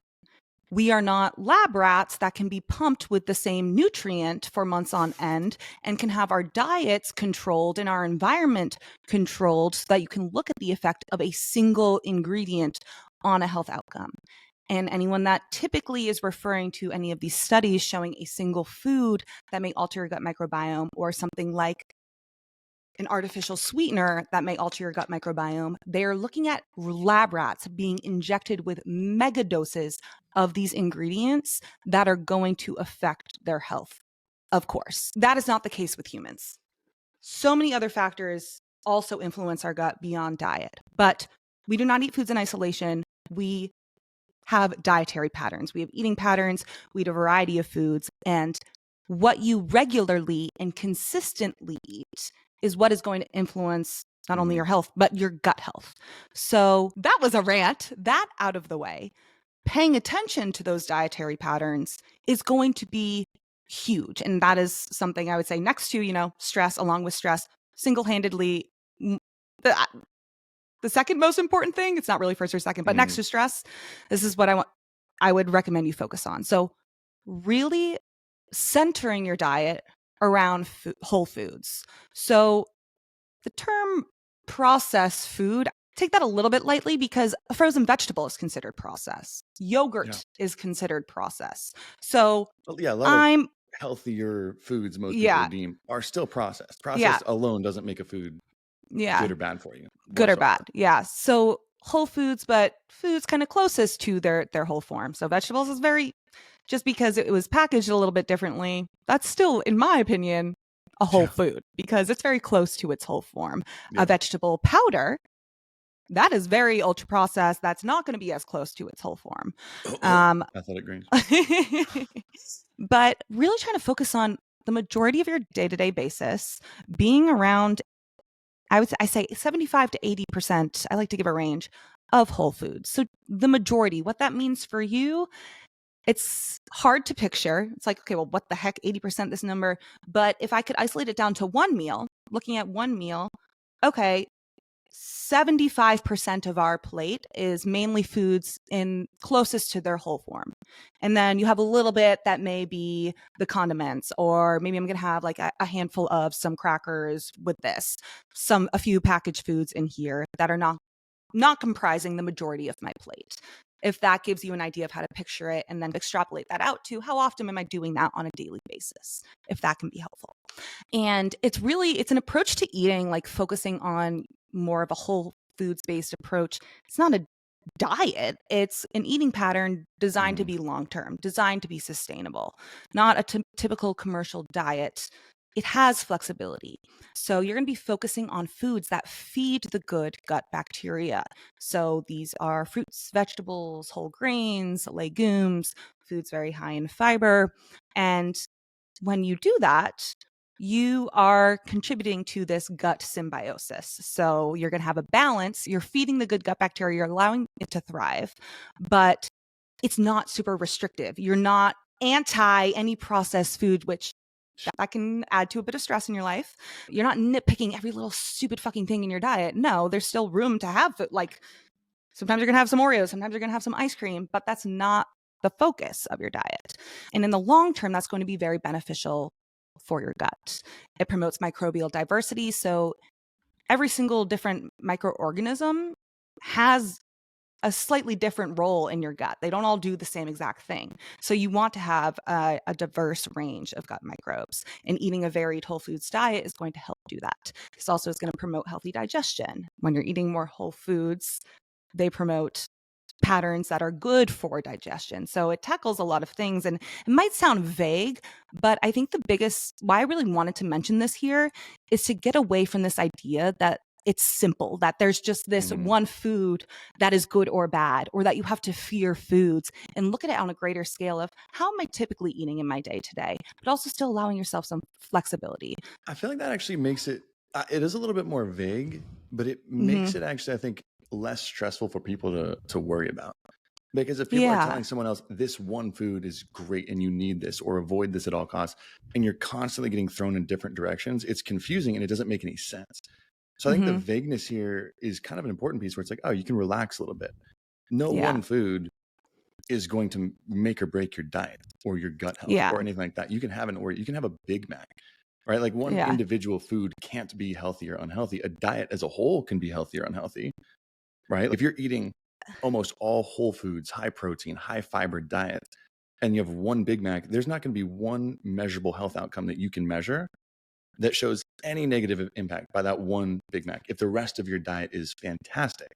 We are not lab rats that can be pumped with the same nutrient for months on end and can have our diets controlled and our environment controlled so that you can look at the effect of a single ingredient on a health outcome. And anyone that typically is referring to any of these studies showing a single food that may alter your gut microbiome, or something like an artificial sweetener that may alter your gut microbiome, they are looking at lab rats being injected with mega doses of these ingredients that are going to affect their health. Of course, that is not the case with humans. So many other factors also influence our gut beyond diet, but we do not eat foods in isolation. We have dietary patterns. We have eating patterns. We eat a variety of foods, and what you regularly and consistently eat is what is going to influence not only your health, but your gut health. So that was a rant. That out of the way. Paying attention to those dietary patterns is going to be huge. And that is something I would say next to, stress, along with stress, single-handedly, the second most important thing. It's not really first or second, but next to stress, this is what I would recommend you focus on. So really centering your diet around whole foods. So the term processed food, take that a little bit lightly, because a frozen vegetable is considered processed. Yogurt is considered processed. So a lot of healthier foods most people deem are still processed. Processed alone doesn't make a food good or bad for you. Good or bad. Yeah. So whole foods, but foods kind of closest to their whole form. So vegetables is just because it was packaged a little bit differently, that's still, in my opinion, a whole food, because it's very close to its whole form. A vegetable powder, that is very ultra processed. That's not going to be as close to its whole form. Athletic greens. But really trying to focus on the majority of your day-to-day basis being around, I say 75 to 80%, I like to give a range, of whole foods. So the majority, what that means for you, it's hard to picture. It's like, okay, well, what the heck, 80%, this number? But if I could isolate it down to one meal, looking at one meal, okay, 75% of our plate is mainly foods in closest to their whole form. And then you have a little bit that may be the condiments, or maybe I'm going to have like a handful of some crackers with this, a few packaged foods in here that are not comprising the majority of my plate. If that gives you an idea of how to picture it, and then extrapolate that out to how often am I doing that on a daily basis, if that can be helpful. And it's an approach to eating, like focusing on more of a whole foods based approach. It's not a diet. It's an eating pattern designed to be long-term, designed to be sustainable, not a typical commercial diet. It has flexibility. So you're going to be focusing on foods that feed the good gut bacteria. So these are fruits, vegetables, whole grains, legumes, foods very high in fiber. And when you do that, you are contributing to this gut symbiosis. So you're going to have a balance. You're feeding the good gut bacteria, you're allowing it to thrive, but it's not super restrictive. You're not anti any processed food, which that can add to a bit of stress in your life. You're not nitpicking every little stupid fucking thing in your diet. No, there's still room to have food. Like sometimes you're going to have some Oreos, sometimes you're going to have some ice cream, but that's not the focus of your diet. And in the long term, that's going to be very beneficial for your gut. It promotes microbial diversity. So every single different microorganism has a slightly different role in your gut. They don't all do the same exact thing. So you want to have a diverse range of gut microbes, and eating a varied whole foods diet is going to help do that. This also is going to promote healthy digestion. When you're eating more whole foods, they promote patterns that are good for digestion. So it tackles a lot of things, and it might sound vague, but I think the biggest why I really wanted to mention this here is to get away from this idea that it's simple, that there's just this Mhm. one food that is good or bad, or that you have to fear foods, and look at it on a greater scale of how am I typically eating in my day to day, but also still allowing yourself some flexibility. I feel like that actually makes it it is a little bit more vague, but it Hmm. makes it actually, I think, less stressful for people to worry about. Because if people are Yeah. telling someone else this one food is great and you need this or avoid this at all costs, and you're constantly getting thrown in different directions, it's confusing and it doesn't make any sense. So I think the Hmm. vagueness here is kind of an important piece where it's like, oh, you can relax a little bit. No Yeah. one food is going to make or break your diet or your gut health Yeah. or anything like that. You can have you can have a Big Mac, right? Like one Yeah. individual food can't be healthy or unhealthy. A diet as a whole can be healthy or unhealthy, right? If you're eating almost all whole foods, high protein, high fiber diet, and you have one Big Mac, there's not going to be one measurable health outcome that you can measure that shows any negative impact by that one Big Mac. If the rest of your diet is fantastic,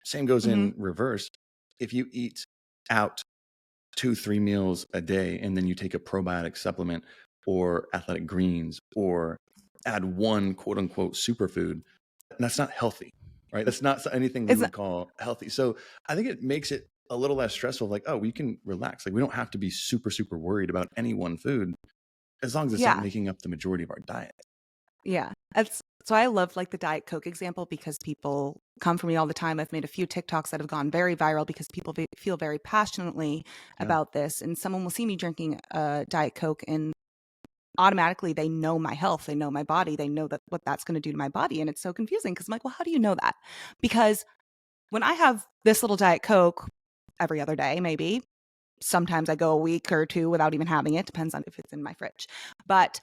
same goes Hmm. in reverse. If you eat out 2, 3 meals a day, and then you take a probiotic supplement or athletic greens or add one quote unquote superfood, that's not healthy, right? That's not anything we It's would call healthy. So I think it makes it a little less stressful. Like, oh, we can relax. Like, we don't have to be super, super worried about any one food as long as it's not yeah. making up the majority of our diet. Yeah. That's so I love like the Diet Coke example because people come for me all the time. I've made a few TikToks that have gone very viral because people feel very passionately Yeah. about this. And someone will see me drinking a Diet Coke and automatically they know my health, they know my body, they know that what that's going to do to my body. And it's so confusing because I'm like, well, how do you know that? Because when I have this little Diet Coke every other day, maybe sometimes I go a week or two without even having it, depends on if it's in my fridge. But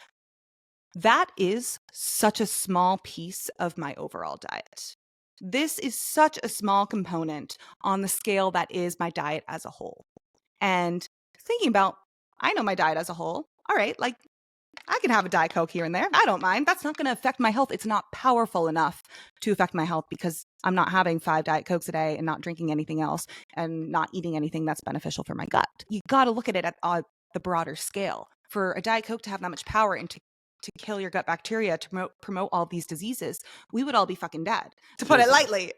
that is such a small piece of my overall diet. This is such a small component on the scale that is my diet as a whole. And thinking about, I know my diet as a whole. All right, like I can have a Diet Coke here and there. I don't mind. That's not going to affect my health. It's not powerful enough to affect my health because I'm not having 5 Diet Cokes a day and not drinking anything else and not eating anything that's beneficial for my gut. You got to look at it at the broader scale. For a Diet Coke to have that much power and to kill your gut bacteria, to promote all these diseases, we would all be fucking dead, to put it Seriously. lightly.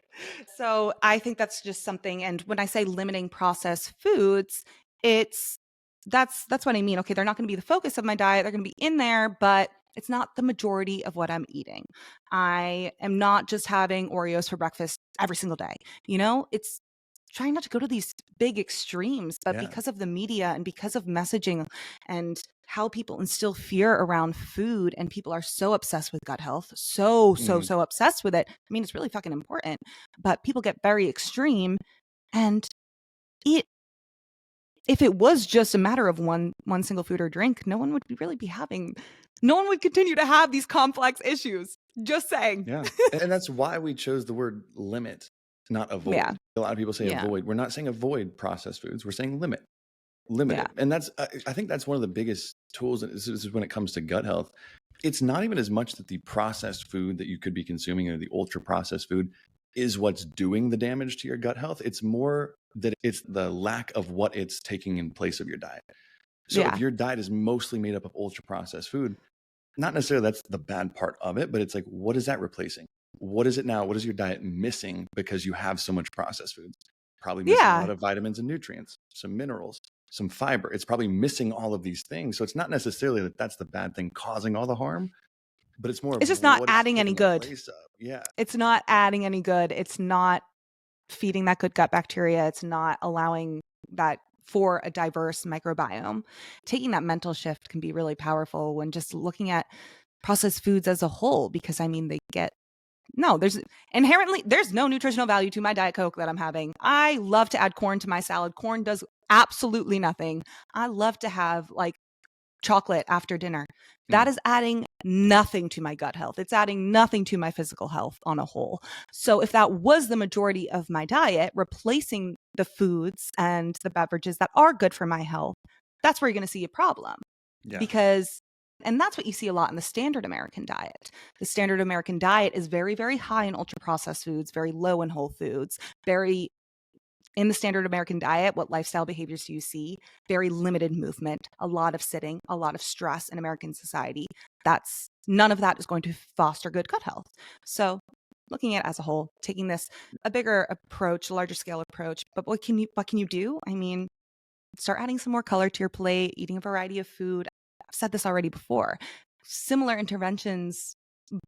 So I think that's just something. And when I say limiting processed foods, it's that's what I mean. Okay, they're not going to be the focus of my diet. They're going to be in there, but it's not the majority of what I'm eating. I am not just having Oreos for breakfast every single day. It's trying not to go to these big extremes, but Yeah. because of the media and because of messaging and how people instill fear around food, and people are so obsessed with gut health, so Mhm. obsessed with it. I mean, it's really fucking important, but people get very extreme, and it if it was just a matter of one single food or drink, no one would no one would continue to have these complex issues. Just saying. Yeah. And that's why we chose the word limit, not Yeah. avoid. A lot of people say Yeah. avoid. We're not saying avoid processed foods. We're saying limit Yeah. it. And that's, I think that's one of the biggest tools. And this is when it comes to gut health. It's not even as much that the processed food that you could be consuming or the ultra processed food is what's doing the damage to your gut health. It's more that it's the lack of what it's taking in place of your diet. So if Yeah. your diet is mostly made up of ultra processed food, not necessarily that's the bad part of it, but it's like, what is that replacing? What is it now? What is your diet missing because you have so much processed foods? Probably missing a lot Yeah. of vitamins and nutrients, some minerals, some fiber. It's probably missing all of these things. So it's not necessarily that that's the bad thing causing all the harm, but it's more of It's just not what it's adding any taking the good. place of. Yeah. It's not adding any good. It's not feeding that good gut bacteria. It's not allowing that for a diverse microbiome. Taking that mental shift can be really powerful when just looking at processed foods as a whole, because I mean, there's no nutritional value to my Diet Coke that I'm having. I love to add corn to my salad. Corn does absolutely nothing. I love to have like chocolate after dinner. That Mm. is adding nothing to my gut health. It's adding nothing to my physical health on a whole. So if that was the majority of my diet, replacing the foods and the beverages that are good for my health, that's where you're going to see a problem. Yeah. And that's what you see a lot in the standard American diet. The standard American diet is very, very high in ultra processed foods, very low in whole foods, very In the standard American diet, what lifestyle behaviors do you see? Very limited movement, a lot of sitting, a lot of stress in American society. None of that is going to foster good gut health. So looking at it as a whole, taking this a bigger approach, a larger scale approach. But what can you do? I mean, start adding some more color to your plate, eating a variety of food. I've said this already before. Similar interventions,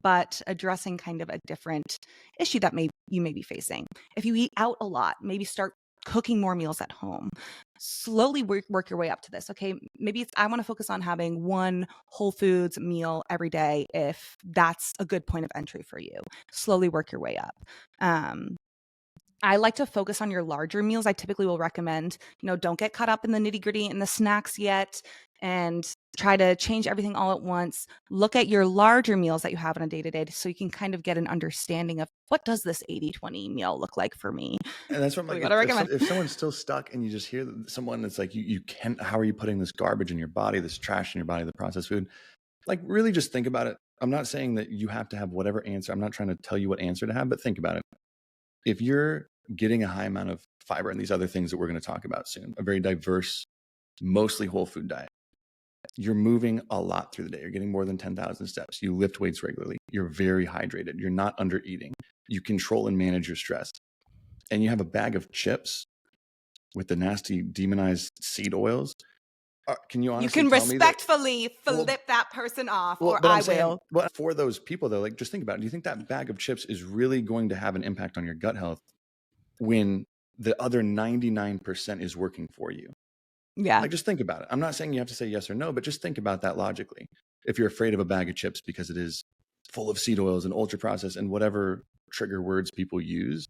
but addressing kind of a different issue that you may be facing. If you eat out a lot, maybe start cooking more meals at home. Slowly work your way up to this. Okay, maybe I want to focus on having one whole foods meal every day if that's a good point of entry for you. Slowly work your way up. I like to focus on your larger meals. I typically will recommend, don't get caught up in the nitty-gritty and the snacks yet and try to change everything all at once. Look at your larger meals that you have on a day-to-day so you can kind of get an understanding of what does this 80-20 meal look like for me. And that's what I'm like, if someone's still stuck and you just hear someone that's like, you can't, how are you putting this garbage in your body, this trash in your body, the processed food? Like, really just think about it. I'm not saying that you have to have whatever answer. I'm not trying to tell you what answer to have, but think about it. If you're getting a high amount of fiber and these other things that we're going to talk about soon, a very diverse, mostly whole food diet, you're moving a lot through the day. You're getting more than 10,000 steps. You lift weights regularly. You're very hydrated. You're not under eating. You control and manage your stress. And you have a bag of chips with the nasty demonized seed oils. Can you honestly tell respectfully flip that person off, or I will. But for those people, though, like, just think about it. Do you think that bag of chips is really going to have an impact on your gut health when the other 99% is working for you? Yeah. Like, just think about it. I'm not saying you have to say yes or no, but just think about that logically. If you're afraid of a bag of chips because it is full of seed oils and ultra processed and whatever trigger words people use,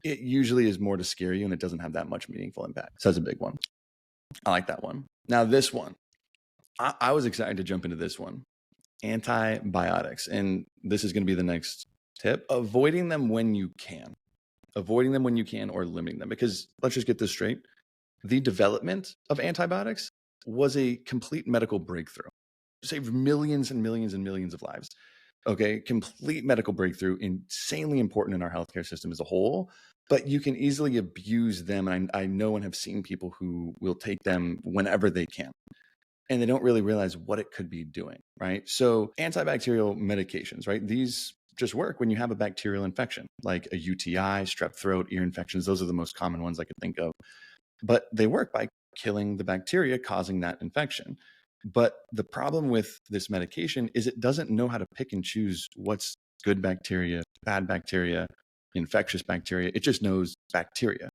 it usually is more to scare you and it doesn't have that much meaningful impact. So that's a big one. I like that one. Now, this one, I was excited to jump into this one. Antibiotics. And this is going to be the next tip. Avoiding them when you can. Avoiding them when you can, or limiting them. Because let's just get this straight. The development of antibiotics was a complete medical breakthrough. It saved millions and millions and millions of lives. Okay, complete medical breakthrough, insanely important in our healthcare system as a whole. But you can easily abuse them. And I know and have seen people who will take them whenever they can. And they don't really realize what it could be doing, right? So antibacterial medications, right? These just work when you have a bacterial infection, like a UTI, strep throat, ear infections. Those are the most common ones I could think of. But they work by killing the bacteria causing that infection. But the problem with this medication is it doesn't know how to pick and choose what's good bacteria, bad bacteria, infectious bacteria. It just knows bacteria.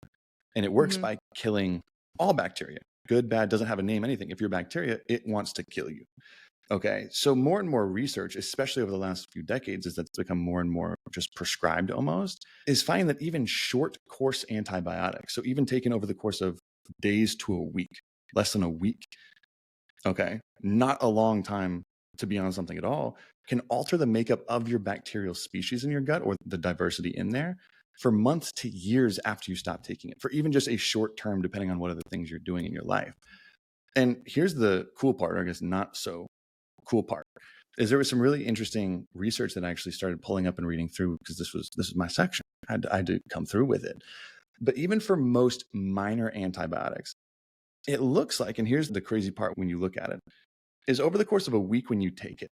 And it works by killing all bacteria. Good, bad, doesn't have a name, anything. If you're bacteria, it wants to kill you. Okay, so more and more research, especially over the last few decades, as that's become more and more just prescribed almost, is finding that even short course antibiotics, so even taken over the course of days to a week, less than a week, okay, not a long time to be on something at all, can alter the makeup of your bacterial species in your gut or the diversity in there for months to years after you stop taking it, for even just a short term, depending on what other things you're doing in your life. And here's the cool part, or I guess not so cool part, is there was some really interesting research that I actually started pulling up and reading through, because this was my section. I had to come through with it. But even for most minor antibiotics, it looks like, and here's the crazy part when you look at it, is over the course of a week when you take it,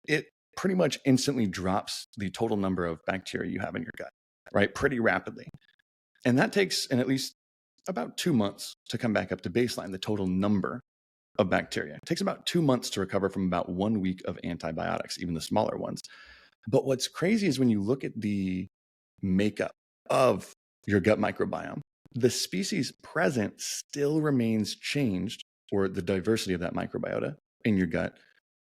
it pretty much instantly drops the total number of bacteria you have in your gut, right? Pretty rapidly. And that takes at least about 2 months to come back up to baseline, the total number of bacteria. It takes about 2 months to recover from about 1 week of antibiotics, even the smaller ones. But what's crazy is when you look at the makeup of your gut microbiome, the species present still remains changed, or the diversity of that microbiota in your gut,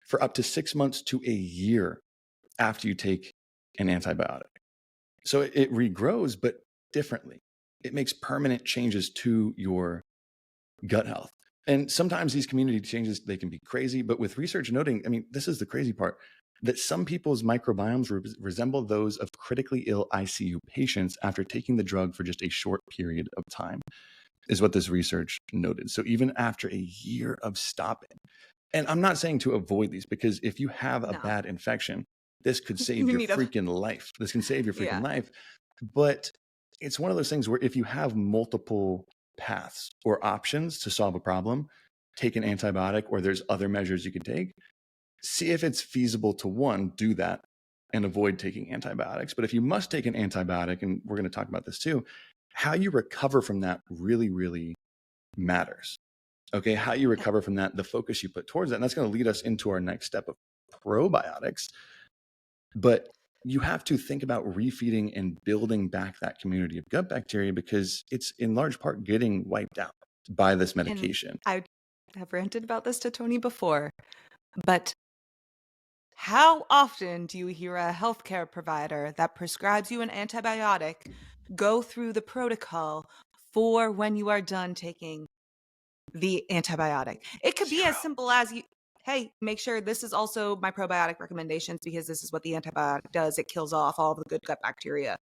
for up to 6 months to a year after you take an antibiotic. So it regrows, but differently. It makes permanent changes to your gut health. And sometimes these community changes, they can be crazy, but with research noting, I mean, this is the crazy part, that some people's microbiomes resemble those of critically ill ICU patients after taking the drug for just a short period of time, is what this research noted. So even after a year of stopping, and I'm not saying to avoid these, because if you have a bad infection, this could save your freaking life. This can save your freaking life. But it's one of those things where if you have multiple paths or options to solve a problem, take an antibiotic, or there's other measures you can take, see if it's feasible to, one, do that and avoid taking antibiotics. But if you must take an antibiotic, and we're going to talk about this too, how you recover from that really, really matters. Okay, how you recover from that, the focus you put towards that. And that's going to lead us into our next step of probiotics. But you have to think about refeeding and building back that community of gut bacteria, because it's in large part getting wiped out by this And medication. I have ranted about this to Tony before, but how often do you hear a healthcare provider that prescribes you an antibiotic go through the protocol for when you are done taking the antibiotic? It could be as simple as hey, make sure this is also my probiotic recommendations because this is what the antibiotic does. It kills off all of the good gut bacteria,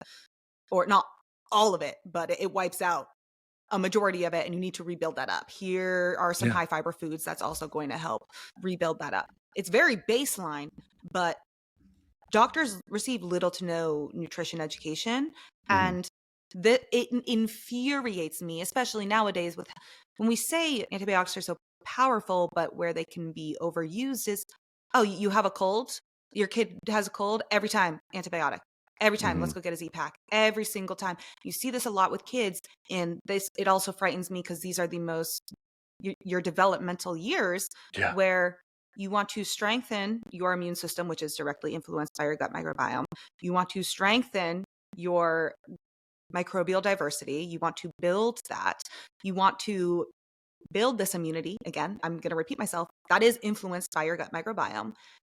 or not all of it, but it wipes out a majority of it, and you need to rebuild that up. Here are some high fiber foods that's also going to help rebuild that up. It's very baseline, but doctors receive little to no nutrition education, and that it infuriates me, especially nowadays with when we say antibiotics are so powerful, but where they can be overused is, oh, you have a cold, your kid has a cold, every time antibiotic. Every time, let's go get a Z-Pack. Every single time. You see this a lot with kids, and it also frightens me because these are the most your developmental years where you want to strengthen your immune system, which is directly influenced by your gut microbiome. You want to strengthen your microbial diversity. You want to build that. You want to build this immunity. Again, I'm going to repeat myself. That is influenced by your gut microbiome.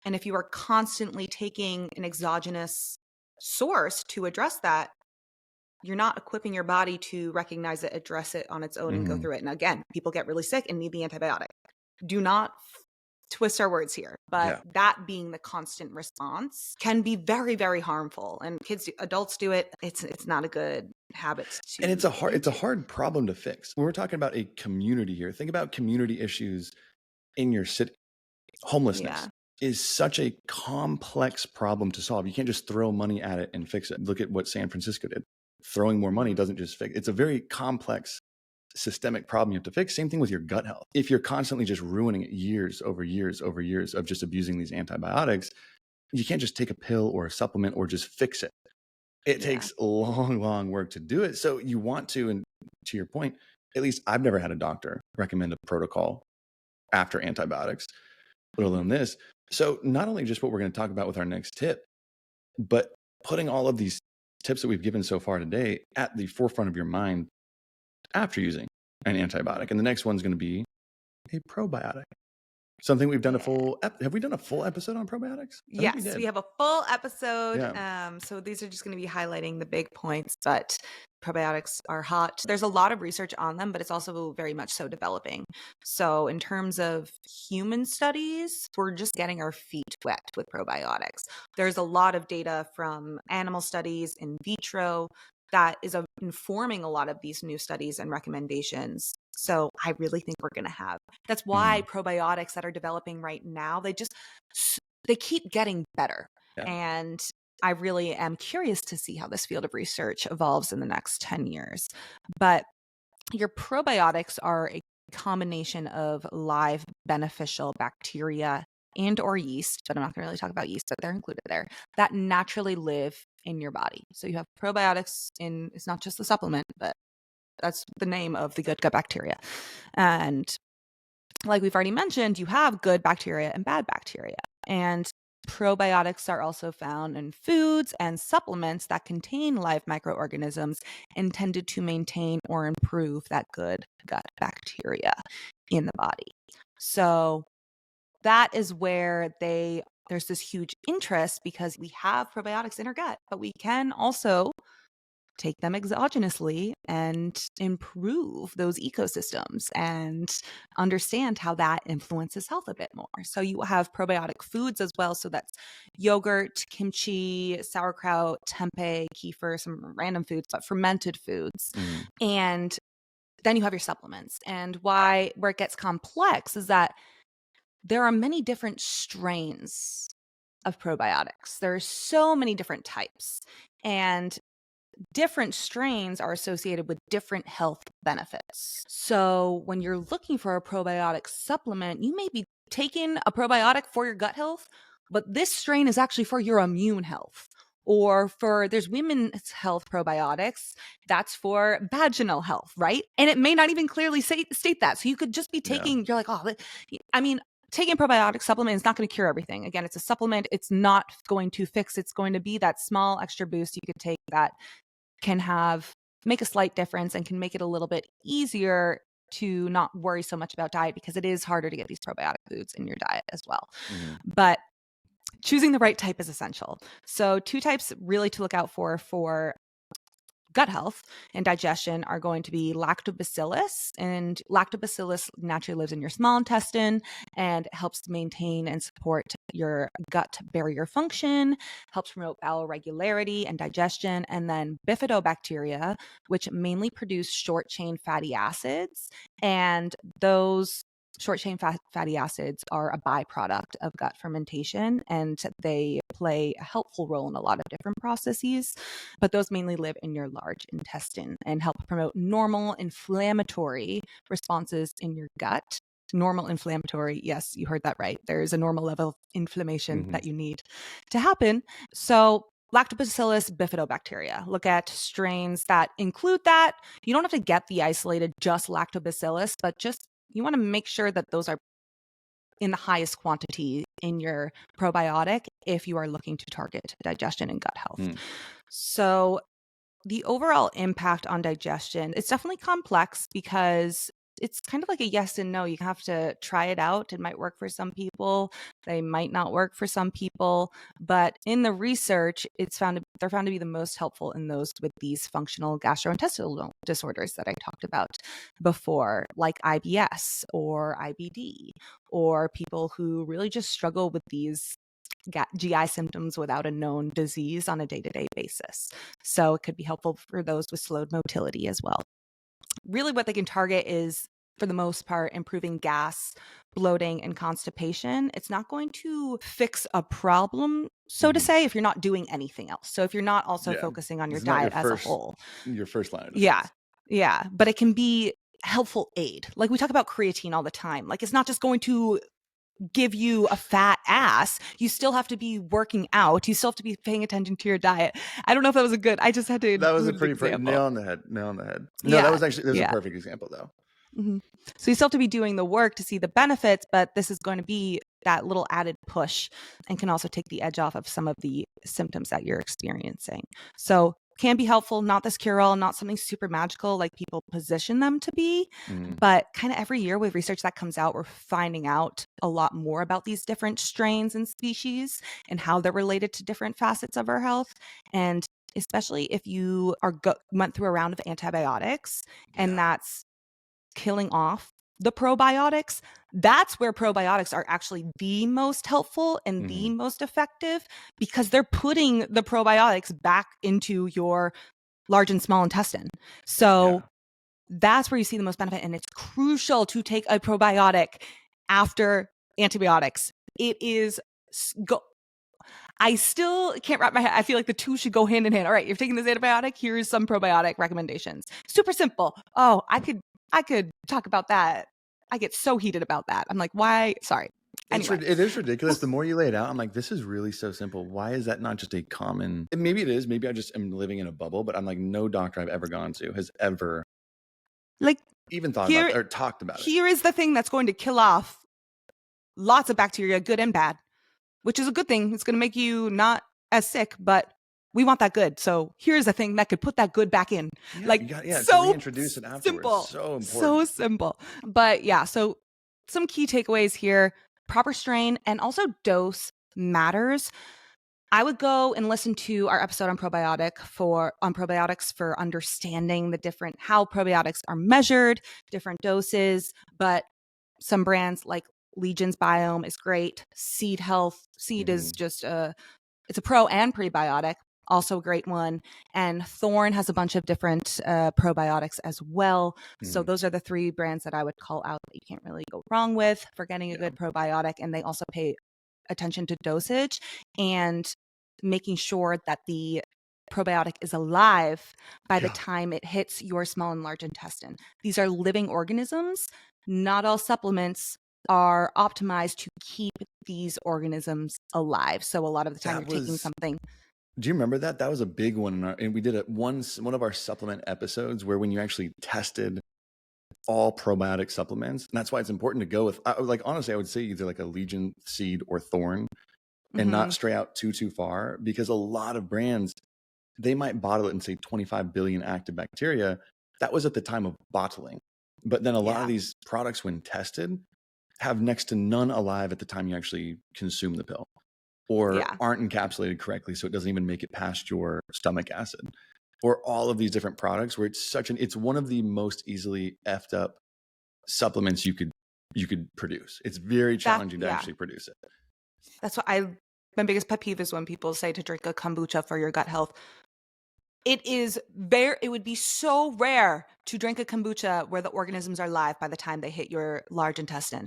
And if you are constantly taking an exogenous source to address that, you're not equipping your body to recognize it, address it on its own, and go through it. And again, people get really sick and need the antibiotic. Do not twist our words here, but that being the constant response can be very, very harmful. And adults do it. It's not a good habit to. And it's a hard problem to fix. When we're talking about a community here, think about community issues in your city. Homelessness is such a complex problem to solve. You can't just throw money at it and fix it. Look at what San Francisco did. Throwing more money doesn't just fix it. It's a very complex systemic problem you have to fix. Same thing with your gut health. If you're constantly just ruining it years over years over years of just abusing these antibiotics, you can't just take a pill or a supplement or just fix it. It takes long, long work to do it. So you want to, and to your point, at least I've never had a doctor recommend a protocol after antibiotics, let alone this. So not only just what we're going to talk about with our next tip, but putting all of these tips that we've given so far today at the forefront of your mind after using an antibiotic. And the next one's going to be a probiotic. Something we've done have we done a full episode on probiotics? Yes, we have a full episode. So these are just going to be highlighting the big points, but probiotics are hot. There's a lot of research on them, but it's also very much so developing. So in terms of human studies, we're just getting our feet wet with probiotics. There's a lot of data from animal studies in vitro that is informing a lot of these new studies and recommendations. So I really think we're going to have. That's why probiotics that are developing right now, they keep getting better. And I really am curious to see how this field of research evolves in the next 10 years. But your probiotics are a combination of live beneficial bacteria and or yeast, but I'm not going to really talk about yeast, but they're included there, that naturally live in your body. So you have probiotics it's not just the supplement, but that's the name of the good gut bacteria. And like we've already mentioned, you have good bacteria and bad bacteria. And probiotics are also found in foods and supplements that contain live microorganisms intended to maintain or improve that good gut bacteria in the body. So that is where there's this huge interest, because we have probiotics in our gut, but we can also take them exogenously and improve those ecosystems and understand how that influences health a bit more. So you have probiotic foods as well. So that's yogurt, kimchi, sauerkraut, tempeh, kefir, some random foods, but fermented foods. And then you have your supplements. And where it gets complex is that there are many different strains of probiotics. There are so many different types. And different strains are associated with different health benefits. So when you're looking for a probiotic supplement, you may be taking a probiotic for your gut health, but this strain is actually for your immune health. Or there's women's health probiotics that's for vaginal health, right? And it may not even clearly state that. So you could just be taking, you're like, taking a probiotic supplement is not going to cure everything. Again, it's a supplement. It's not going to fix. It's going to be that small extra boost you could take that can make a slight difference and can make it a little bit easier to not worry so much about diet, because it is harder to get these probiotic foods in your diet as well. But choosing the right type is essential. So 2 types really to look out for gut health and digestion are going to be lactobacillus. And lactobacillus naturally lives in your small intestine and helps maintain and support your gut barrier function, helps promote bowel regularity and digestion. And then bifidobacteria, which mainly produce short chain fatty acids. And those short chain fatty acids are a byproduct of gut fermentation, and they play a helpful role in a lot of different processes, but those mainly live in your large intestine and help promote normal inflammatory responses in your gut. Normal inflammatory, yes, you heard that right. There is a normal level of inflammation that you need to happen. So Lactobacillus bifidobacteria. Look at strains that include that. You don't have to get the isolated just lactobacillus, but just you want to make sure that those are in the highest quantity in your probiotic if you are looking to target digestion and gut health. So the overall impact on digestion, it's definitely complex because it's kind of like a yes and no. You have to try it out. It might work for some people. They might not work for some people. But in the research, they're found to be the most helpful in those with these functional gastrointestinal disorders that I talked about before, like IBS or IBD, or people who really just struggle with these GI symptoms without a known disease on a day-to-day basis. So it could be helpful for those with slowed motility as well. Really what they can target is, for the most part, improving gas, bloating, and constipation. It's not going to fix a problem, so to say, if you're not doing anything else. So if you're not also focusing on your diet as a whole. Your first line of defense. Yeah. But it can be helpful aid. Like we talk about creatine all the time. Like it's not just going to give you a fat ass. You still have to be working out. You still have to be paying attention to your diet. I don't know if that was a good, I just had to. That was a pretty nail on the head. No, that was actually, a perfect example though. So you still have to be doing the work to see the benefits, but this is going to be that little added push and can also take the edge off of some of the symptoms that you're experiencing. So can be helpful, not this cure-all, not something super magical like people position them to be, but kind of every year with research that comes out, we're finding out a lot more about these different strains and species and how they're related to different facets of our health. And especially if you went through a round of antibiotics and that's killing off the probiotics, that's where probiotics are actually the most helpful and the most effective, because they're putting the probiotics back into your large and small intestine. So that's where you see the most benefit. And it's crucial to take a probiotic after antibiotics. It is I still can't wrap my head. I feel like the two should go hand in hand. All right, you're taking this antibiotic. Here's some probiotic recommendations. Super simple. Oh, I could talk about that. I get so heated about that. I'm like, why? Sorry. Anyway. It is ridiculous. The more you lay it out, I'm like, this is really so simple. Why is that not just a common? And maybe it is. Maybe I just am living in a bubble, but I'm like, no doctor I've ever gone to has ever even thought about it or talked about it. Here is the thing that's going to kill off lots of bacteria, good and bad, which is a good thing. It's going to make you not as sick, but we want that good. So here's a thing that could put that good back in. So reintroduce it afterwards. Simple. So important. So simple. But so some key takeaways here: proper strain and also dose matters. I would go and listen to our episode on probiotics for understanding how probiotics are measured, different doses. But some brands like Legion's Biome is great. Seed is just it's a pro and prebiotic, also a great one. And Thorne has a bunch of different probiotics as well. So those are the 3 brands that I would call out that you can't really go wrong with for getting a good probiotic. And they also pay attention to dosage and making sure that the probiotic is alive by the Yeah. time it hits your small and large intestine. These are living organisms. Not all supplements are optimized to keep these organisms alive. So a lot of the time That you're taking was, something. do you remember that? That was a big one. And we did one of our supplement episodes where when you actually tested all probiotic supplements. And that's why it's important to go with, like, honestly, I would say either like a Legion, Seed, or Thorn, and not stray out too far, because a lot of brands, they might bottle it and say 25 billion active bacteria. That was at the time of bottling. But then a lot of these products, when tested, have next to none alive at the time you actually consume the pill, or aren't encapsulated correctly, so it doesn't even make it past your stomach acid, or all of these different products where it's one of the most easily effed up supplements you could produce. It's very challenging to actually produce it. That's what my biggest pet peeve is when people say to drink a kombucha for your gut health. It would be so rare to drink a kombucha where the organisms are live by the time they hit your large intestine.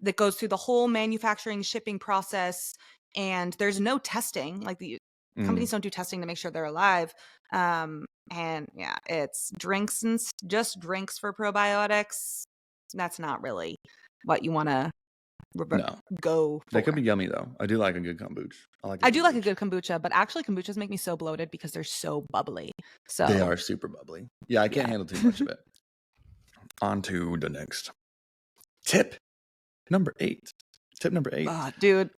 That goes through the whole manufacturing, shipping process, and there's no testing. Like, the companies don't do testing to make sure they're alive. And yeah, it's just drinks for probiotics. That's not really what you want to go for. They could be yummy though. I do like a good kombucha. I do like a good kombucha, but actually kombuchas make me so bloated because they're so bubbly. So they are super bubbly. Yeah, I can't handle too much of it. On to the next tip. Number 8. Tip number 8. Dude,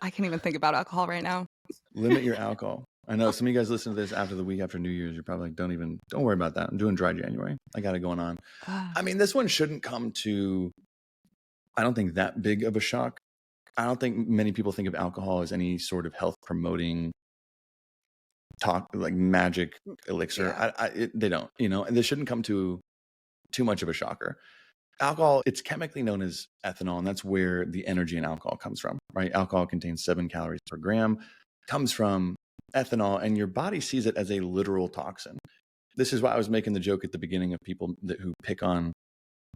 I can't even think about alcohol right now. Limit your alcohol. I know some of you guys listen to this after the week after New Year's. You're probably like, don't worry about that. I'm doing dry January. I got it going on. I mean, this one shouldn't come to, I don't think, that big of a shock. I don't think many people think of alcohol as any sort of health promoting like magic elixir. They don't, and this shouldn't come to too much of a shocker. Alcohol, it's chemically known as ethanol, and that's where the energy in alcohol comes from, right? Alcohol contains 7 calories per gram, comes from ethanol, and your body sees it as a literal toxin. This is why I was making the joke at the beginning of people who pick on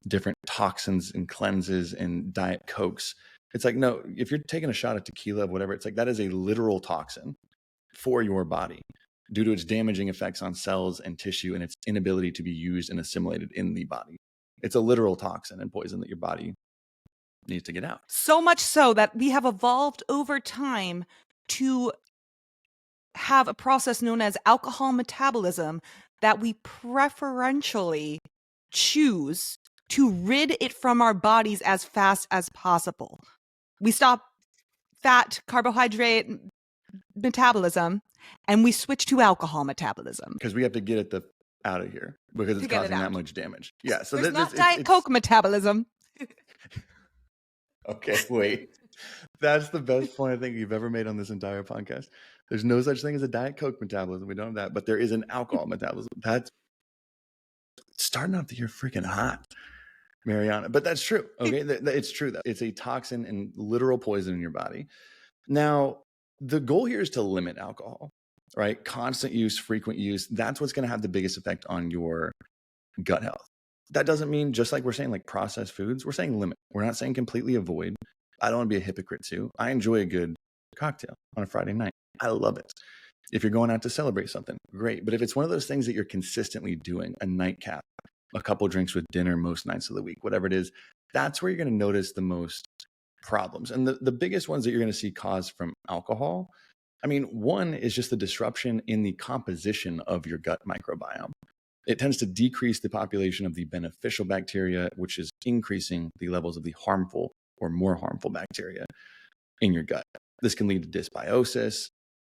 different toxins and cleanses and Diet Cokes. It's like, no, if you're taking a shot of tequila, whatever, it's like that is a literal toxin for your body due to its damaging effects on cells and tissue and its inability to be used and assimilated in the body. It's a literal toxin and poison that your body needs to get out. So much so that we have evolved over time to have a process known as alcohol metabolism that we preferentially choose to rid it from our bodies as fast as possible. We stop fat, carbohydrate metabolism, and we switch to alcohol metabolism. Because we have to get it out of here because it's causing that much damage. Yeah. So there's not Diet Coke metabolism. Okay, wait. That's the best point I think you've ever made on this entire podcast. There's no such thing as a Diet Coke metabolism. We don't have that, but there is an alcohol metabolism. That's starting off the year freaking hot, Mariana. But that's true. Okay, it's true though. It's a toxin and literal poison in your body. Now, the goal here is to limit alcohol, right? Constant use, frequent use. That's what's going to have the biggest effect on your gut health. That doesn't mean, just like we're saying, like processed foods, we're saying limit. We're not saying completely avoid. I don't want to be a hypocrite too. I enjoy a good cocktail on a Friday night. I love it. If you're going out to celebrate something, great. But if it's one of those things that you're consistently doing, a nightcap, a couple drinks with dinner most nights of the week, whatever it is, that's where you're going to notice the most problems. And the biggest ones that you're going to see caused from alcohol, I mean, one is just the disruption in the composition of your gut microbiome. It tends to decrease the population of the beneficial bacteria, which is increasing the levels of the harmful or more harmful bacteria in your gut. This can lead to dysbiosis,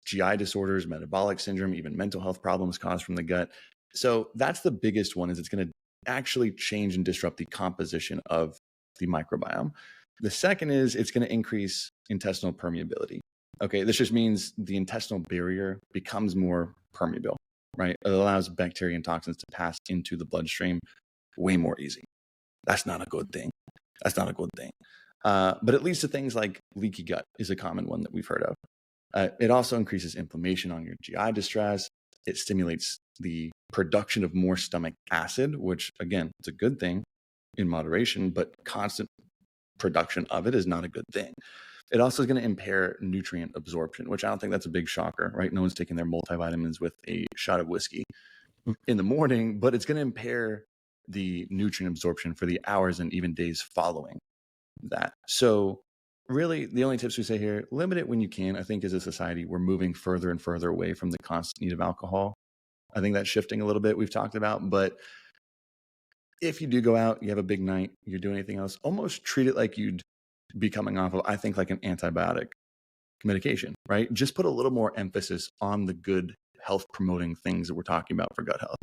GI disorders, metabolic syndrome, even mental health problems caused from the gut. So that's the biggest one, is it's going to actually change and disrupt the composition of the microbiome. The second is it's going to increase intestinal permeability. Okay, this just means the intestinal barrier becomes more permeable, right? It allows bacteria and toxins to pass into the bloodstream way more easy. That's not a good thing. That's not a good thing. But it leads to things like leaky gut is a common one that we've heard of. It also increases inflammation on your GI distress. It stimulates the production of more stomach acid, which, again, it's a good thing in moderation, but constant production of it is not a good thing. It also is going to impair nutrient absorption, which I don't think that's a big shocker, right? No one's taking their multivitamins with a shot of whiskey in the morning, but it's going to impair the nutrient absorption for the hours and even days following that. So really the only tips we say here, limit it when you can. I think as a society, we're moving further and further away from the constant need of alcohol. I think that's shifting a little bit, we've talked about, but if you do go out, you have a big night, you're doing anything else, almost treat it like you'd be coming off of, I think, like an antibiotic medication, right? Just put a little more emphasis on the good health promoting things that we're talking about for gut health.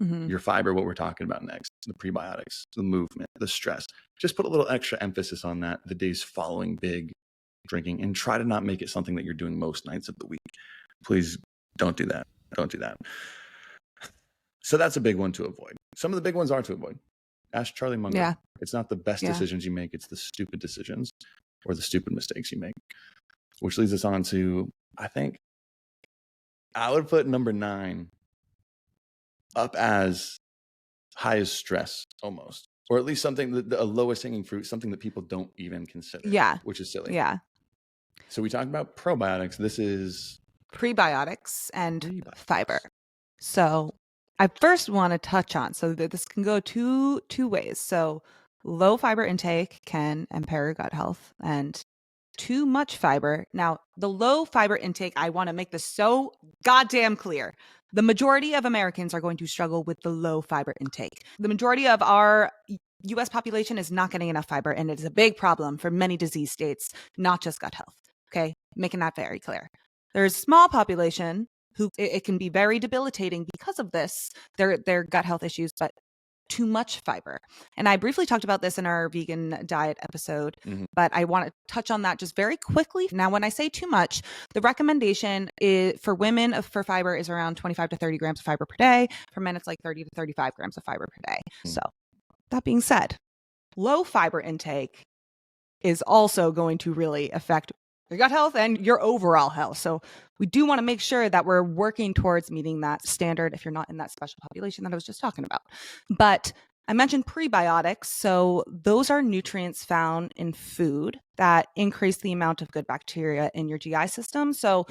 Your fiber, what we're talking about next, the prebiotics, the movement, the stress. Just put a little extra emphasis on that the days following big drinking, and try to not make it something that you're doing most nights of the week. Please don't do that. Don't do that. So that's a big one to avoid. Some of the big ones are to avoid. Ask Charlie Munger. Yeah. It's not the best Yeah. decisions you make. It's the stupid decisions or the stupid mistakes you make, which leads us on to, I think I would put number 9 up as high as stress almost, or at least something that a lowest hanging fruit, something that people don't even consider. Yeah. Which is silly. Yeah. So we talked about probiotics. This is Prebiotics and prebiotics. fiber. So I first want to touch on, so that this can go two ways. So low fiber intake can impair your gut health, and too much fiber. Now, the low fiber intake, I want to make this so goddamn clear. The majority of Americans are going to struggle with the low fiber intake. The majority of our US population is not getting enough fiber, and it is a big problem for many disease states, not just gut health. Okay, making that very clear. There's a small population who it can be very debilitating because of this, their gut health issues, but too much fiber. And I briefly talked about this in our vegan diet episode, but I want to touch on that just very quickly. Now, when I say too much, the recommendation for women for fiber is around 25 to 30 grams of fiber per day. For men, it's like 30 to 35 grams of fiber per day. So that being said, low fiber intake is also going to really affect your gut health and your overall health. So we do want to make sure that we're working towards meeting that standard if you're not in that special population that I was just talking about. But I mentioned prebiotics. So those are nutrients found in food that increase the amount of good bacteria in your GI system. So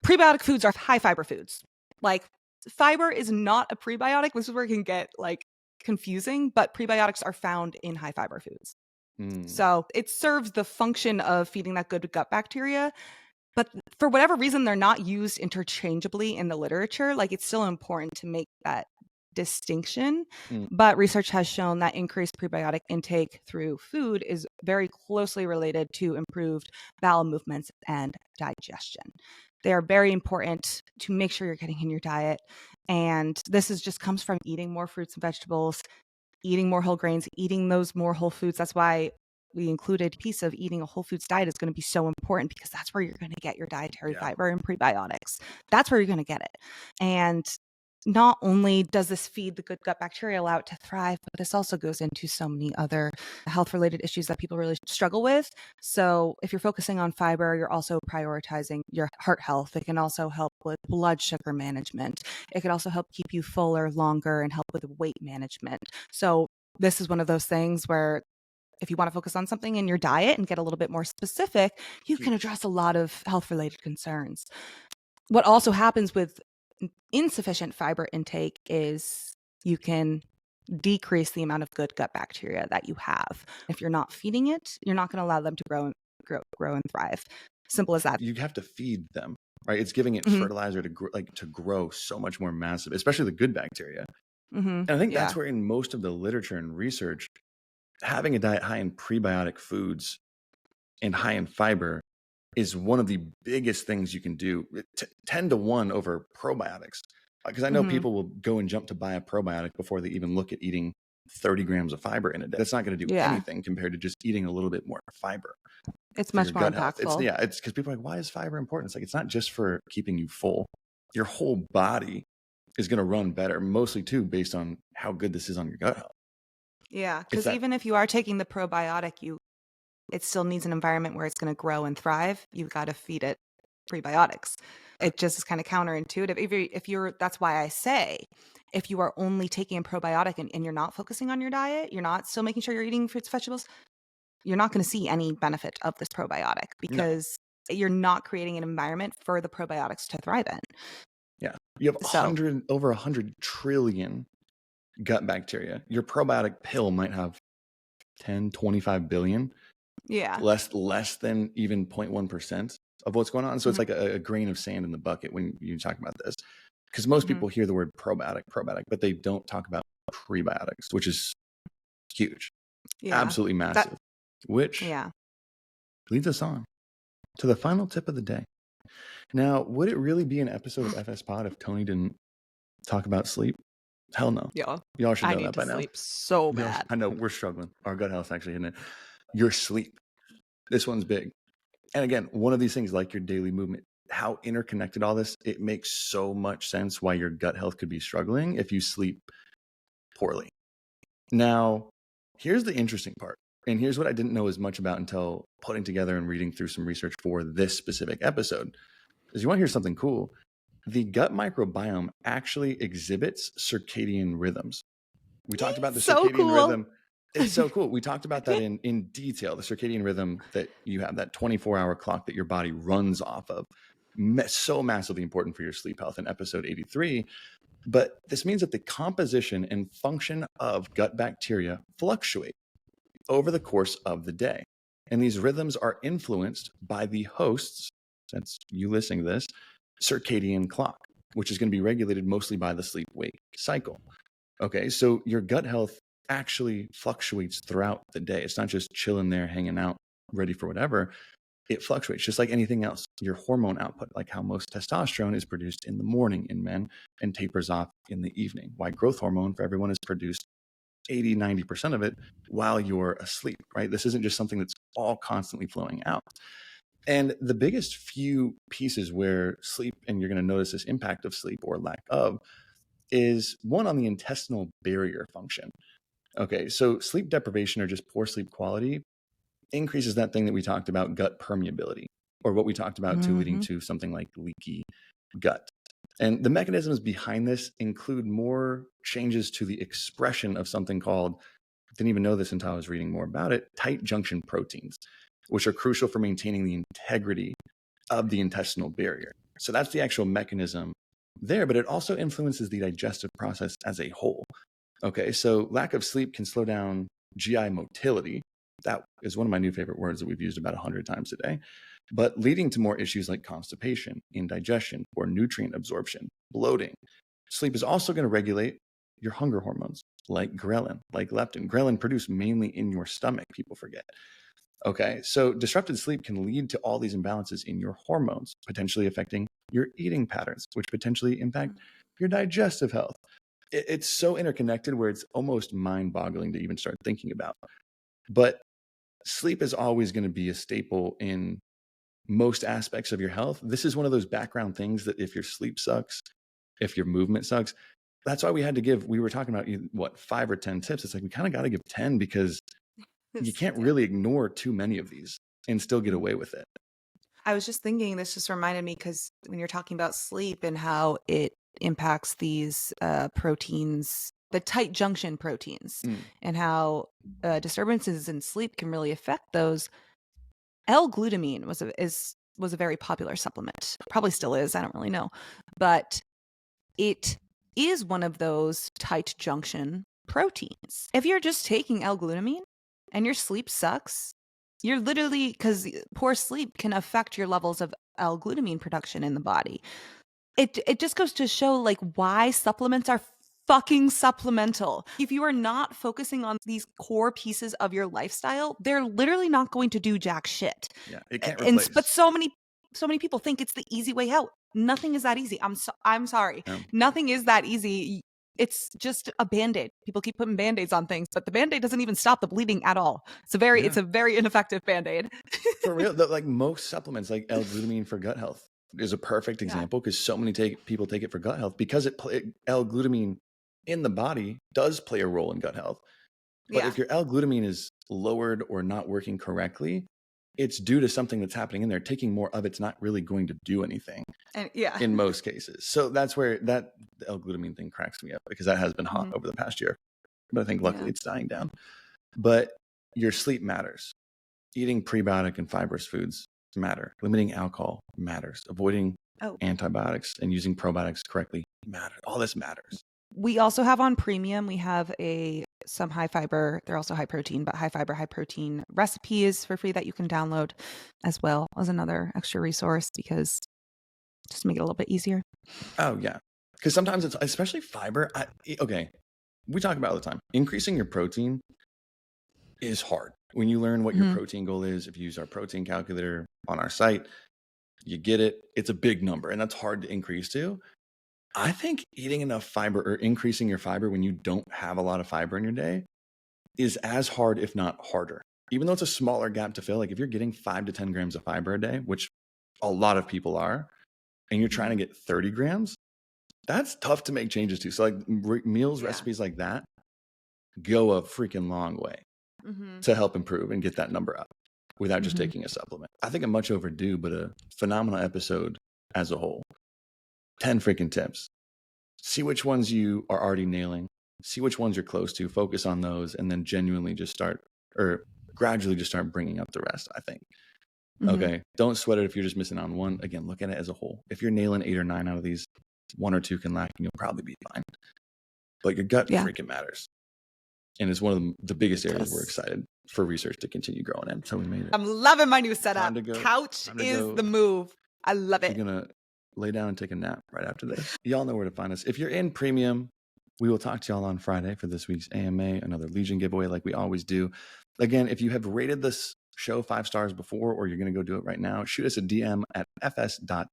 prebiotic foods are high fiber foods. Like fiber is not a prebiotic. This is where it can get like confusing, but prebiotics are found in high fiber foods. So it serves the function of feeding that good gut bacteria, but for whatever reason, they're not used interchangeably in the literature. Like it's still important to make that distinction, but research has shown that increased prebiotic intake through food is very closely related to improved bowel movements and digestion. They are very important to make sure you're getting in your diet. And this just comes from eating more fruits and vegetables, eating more whole grains, eating those more whole foods. That's why we included a piece of eating a whole foods diet is going to be so important, because that's where you're going to get your dietary fiber and prebiotics. That's where you're going to get it. And not only does this feed the good gut bacteria out to thrive, but this also goes into so many other health-related issues that people really struggle with. So if you're focusing on fiber, you're also prioritizing your heart health. It can also help with blood sugar management. It can also help keep you fuller longer and help with weight management. So this is one of those things where if you want to focus on something in your diet and get a little bit more specific, you can address a lot of health-related concerns. What also happens with insufficient fiber intake is you can decrease the amount of good gut bacteria that you have. If you're not feeding it, you're not going to allow them to grow and thrive. Simple as that. You have to feed them, right? It's giving it fertilizer to grow so much more massive, especially the good bacteria. And I think that's where in most of the literature and research, having a diet high in prebiotic foods and high in fiber is one of the biggest things you can do. 10 to 1 over probiotics. Because I know people will go and jump to buy a probiotic before they even look at eating 30 grams of fiber in a day. That's not going to do anything compared to just eating a little bit more fiber. It's much more impactful. It's because people are like, why is fiber important? It's like, it's not just for keeping you full. Your whole body is going to run better, mostly too, based on how good this is on your gut health. Yeah, because even if you are taking the probiotic, it still needs an environment where it's going to grow and thrive. You've got to feed it prebiotics. It just is kind of counterintuitive. That's why I say, if you are only taking a probiotic and you're not focusing on your diet, you're not still making sure you're eating fruits, vegetables, you're not going to see any benefit of this probiotic No. because you're not creating an environment for the probiotics to thrive in. Yeah. You have So, over 100 trillion gut bacteria. Your probiotic pill might have 10, 25 billion, yeah. less than even 0.1% of what's going on. So it's Mhm, like a grain of sand in the bucket when you talk about this. Because most mhm. people hear the word probiotic, but they don't talk about prebiotics, which is huge, Yeah. absolutely That, massive, which yeah. leads us on to the final tip of the day. Now, would it really be an episode of FS Pod if Tony didn't talk about sleep? Hell no. Yeah. Y'all should I know need that to by now. sleep so bad. I know we're struggling. Our gut health's actually hitting it. Your sleep. This one's big. And again, one of these things like your daily movement, how interconnected all this, it makes so much sense why your gut health could be struggling if you sleep poorly. Now, here's the interesting part. And here's what I didn't know as much about until putting together and reading through some research for this specific episode. Is you want to hear something cool? The gut microbiome actually exhibits circadian rhythms. We talked about the So circadian cool. rhythm. It's so cool. We talked about that in detail, the circadian rhythm that you have, that 24-hour clock that your body runs off of. So massively important for your sleep health in episode 83. But this means that the composition and function of gut bacteria fluctuate over the course of the day. And these rhythms are influenced by the host's, that's you listening to this, circadian clock, which is going to be regulated mostly by the sleep-wake cycle. Okay, so your gut health actually fluctuates throughout the day. It's not just chilling there, hanging out, ready for whatever. It fluctuates just like anything else. Your hormone output, like how most testosterone is produced in the morning in men and tapers off in the evening. Why growth hormone for everyone is produced 80, 90% of it while you're asleep, right? This isn't just something that's all constantly flowing out. And the biggest few pieces where sleep, and you're going to notice this impact of sleep or lack of, is one on the intestinal barrier function. Okay, so sleep deprivation or just poor sleep quality increases that thing that we talked about, gut permeability, or what we talked about too, leading Mhm. to something like leaky gut. And the mechanisms behind this include more changes to the expression of something called, I didn't even know this until I was reading more about it, tight junction proteins, which are crucial for maintaining the integrity of the intestinal barrier. So that's the actual mechanism there, but it also influences the digestive process as a whole. Okay, so lack of sleep can slow down GI motility. That is one of my new favorite words that we've used about 100 times a day, but leading to more issues like constipation, indigestion, or nutrient absorption, bloating. Sleep is also going to regulate your hunger hormones like ghrelin, like leptin. Ghrelin produced mainly in your stomach, people forget. Okay, so disrupted sleep can lead to all these imbalances in your hormones, potentially affecting your eating patterns, which potentially impact your digestive health. It's so interconnected where it's almost mind-boggling to even start thinking about. But sleep is always going to be a staple in most aspects of your health. This is one of those background things that if your sleep sucks, if your movement sucks, that's why we were talking about what, 5 or 10 tips. It's like we kind of got to give 10 because you can't Yeah. really ignore too many of these and still get away with it. I was just thinking, this just reminded me because when you're talking about sleep and how it impacts these proteins, the tight junction proteins, Mm. and how disturbances in sleep can really affect those. L-glutamine was a very popular supplement. Probably still is. I don't really know, but it is one of those tight junction proteins. If you're just taking L-glutamine and your sleep sucks, you're literally, because poor sleep can affect your levels of L-glutamine production in the body. It just goes to show like why supplements are fucking supplemental. If you are not focusing on these core pieces of your lifestyle, they're literally not going to do jack shit. Yeah, it can't But replace. so many people think it's the easy way out. Nothing is that easy. I'm sorry. Um, Nothing is that easy. It's just a band-aid. People keep putting band-aids on things, but the band-aid doesn't even stop the bleeding at all. yeah, It's a very ineffective band-aid. for real. Like most supplements, like L-glutamine for gut health is a perfect Yeah. example because so many people take it for gut health because L-glutamine in the body does play a role in gut health. But Yeah. if your L-glutamine is lowered or not working correctly, it's due to something that's happening in there. Taking more of it's not really going to do anything And yeah. in most cases. So that's where the L-glutamine thing cracks me up because that has been hot Mhm. over the past year. But I think luckily Yeah. it's dying down. But your sleep matters. eating prebiotic and fibrous foods matter. Limiting alcohol matters. Avoiding antibiotics and using probiotics correctly matters. All this matters. We also have on premium, we have some high fiber, they're also high protein, but high fiber, high protein recipes for free that you can download as well as another extra resource, because just to make it a little bit easier. Oh yeah. Because sometimes it's, especially fiber. We talk about it all the time. Increasing your protein is hard. When you learn what your protein goal is, if you use our protein calculator on our site, you get it. It's a big number, and that's hard to increase to. I think eating enough fiber or increasing your fiber when you don't have a lot of fiber in your day is as hard, if not harder. Even though it's a smaller gap to fill, like if you're getting 5 to 10 grams of fiber a day, which a lot of people are, and you're trying to get 30 grams, that's tough to make changes to. So like meals, recipes like that go a freaking long way to help improve and get that number up without just taking a supplement. I think I'm much overdue, but a phenomenal episode as a whole. 10 freaking tips. See which ones you are already nailing. See which ones you're close to. Focus on those, and then genuinely just start, or gradually just start bringing up the rest, I think. Okay. Don't sweat it if you're just missing on one. Again, look at it as a whole. If you're nailing 8 or 9 out of these, 1 or 2 can lack and you'll probably be fine. But your gut freaking matters. And it's one of the biggest areas we're excited for research to continue growing in. So we made it. I'm loving my new setup. Couch is the move. I love it. We're going to lay down and take a nap right after this. Y'all know where to find us. If you're in premium, we will talk to y'all on Friday for this week's AMA, another Legion giveaway like we always do. Again, if you have rated this show 5 stars before, or you're going to go do it right now, shoot us a DM at fs.pod.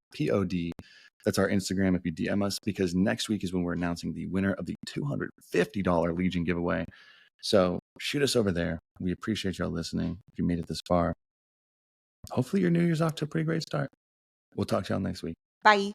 That's our Instagram if you DM us, because next week is when we're announcing the winner of the $250 Legion giveaway. So shoot us over there. We appreciate y'all listening. If you made it this far, hopefully your New Year's off to a pretty great start. We'll talk to y'all next week. Bye.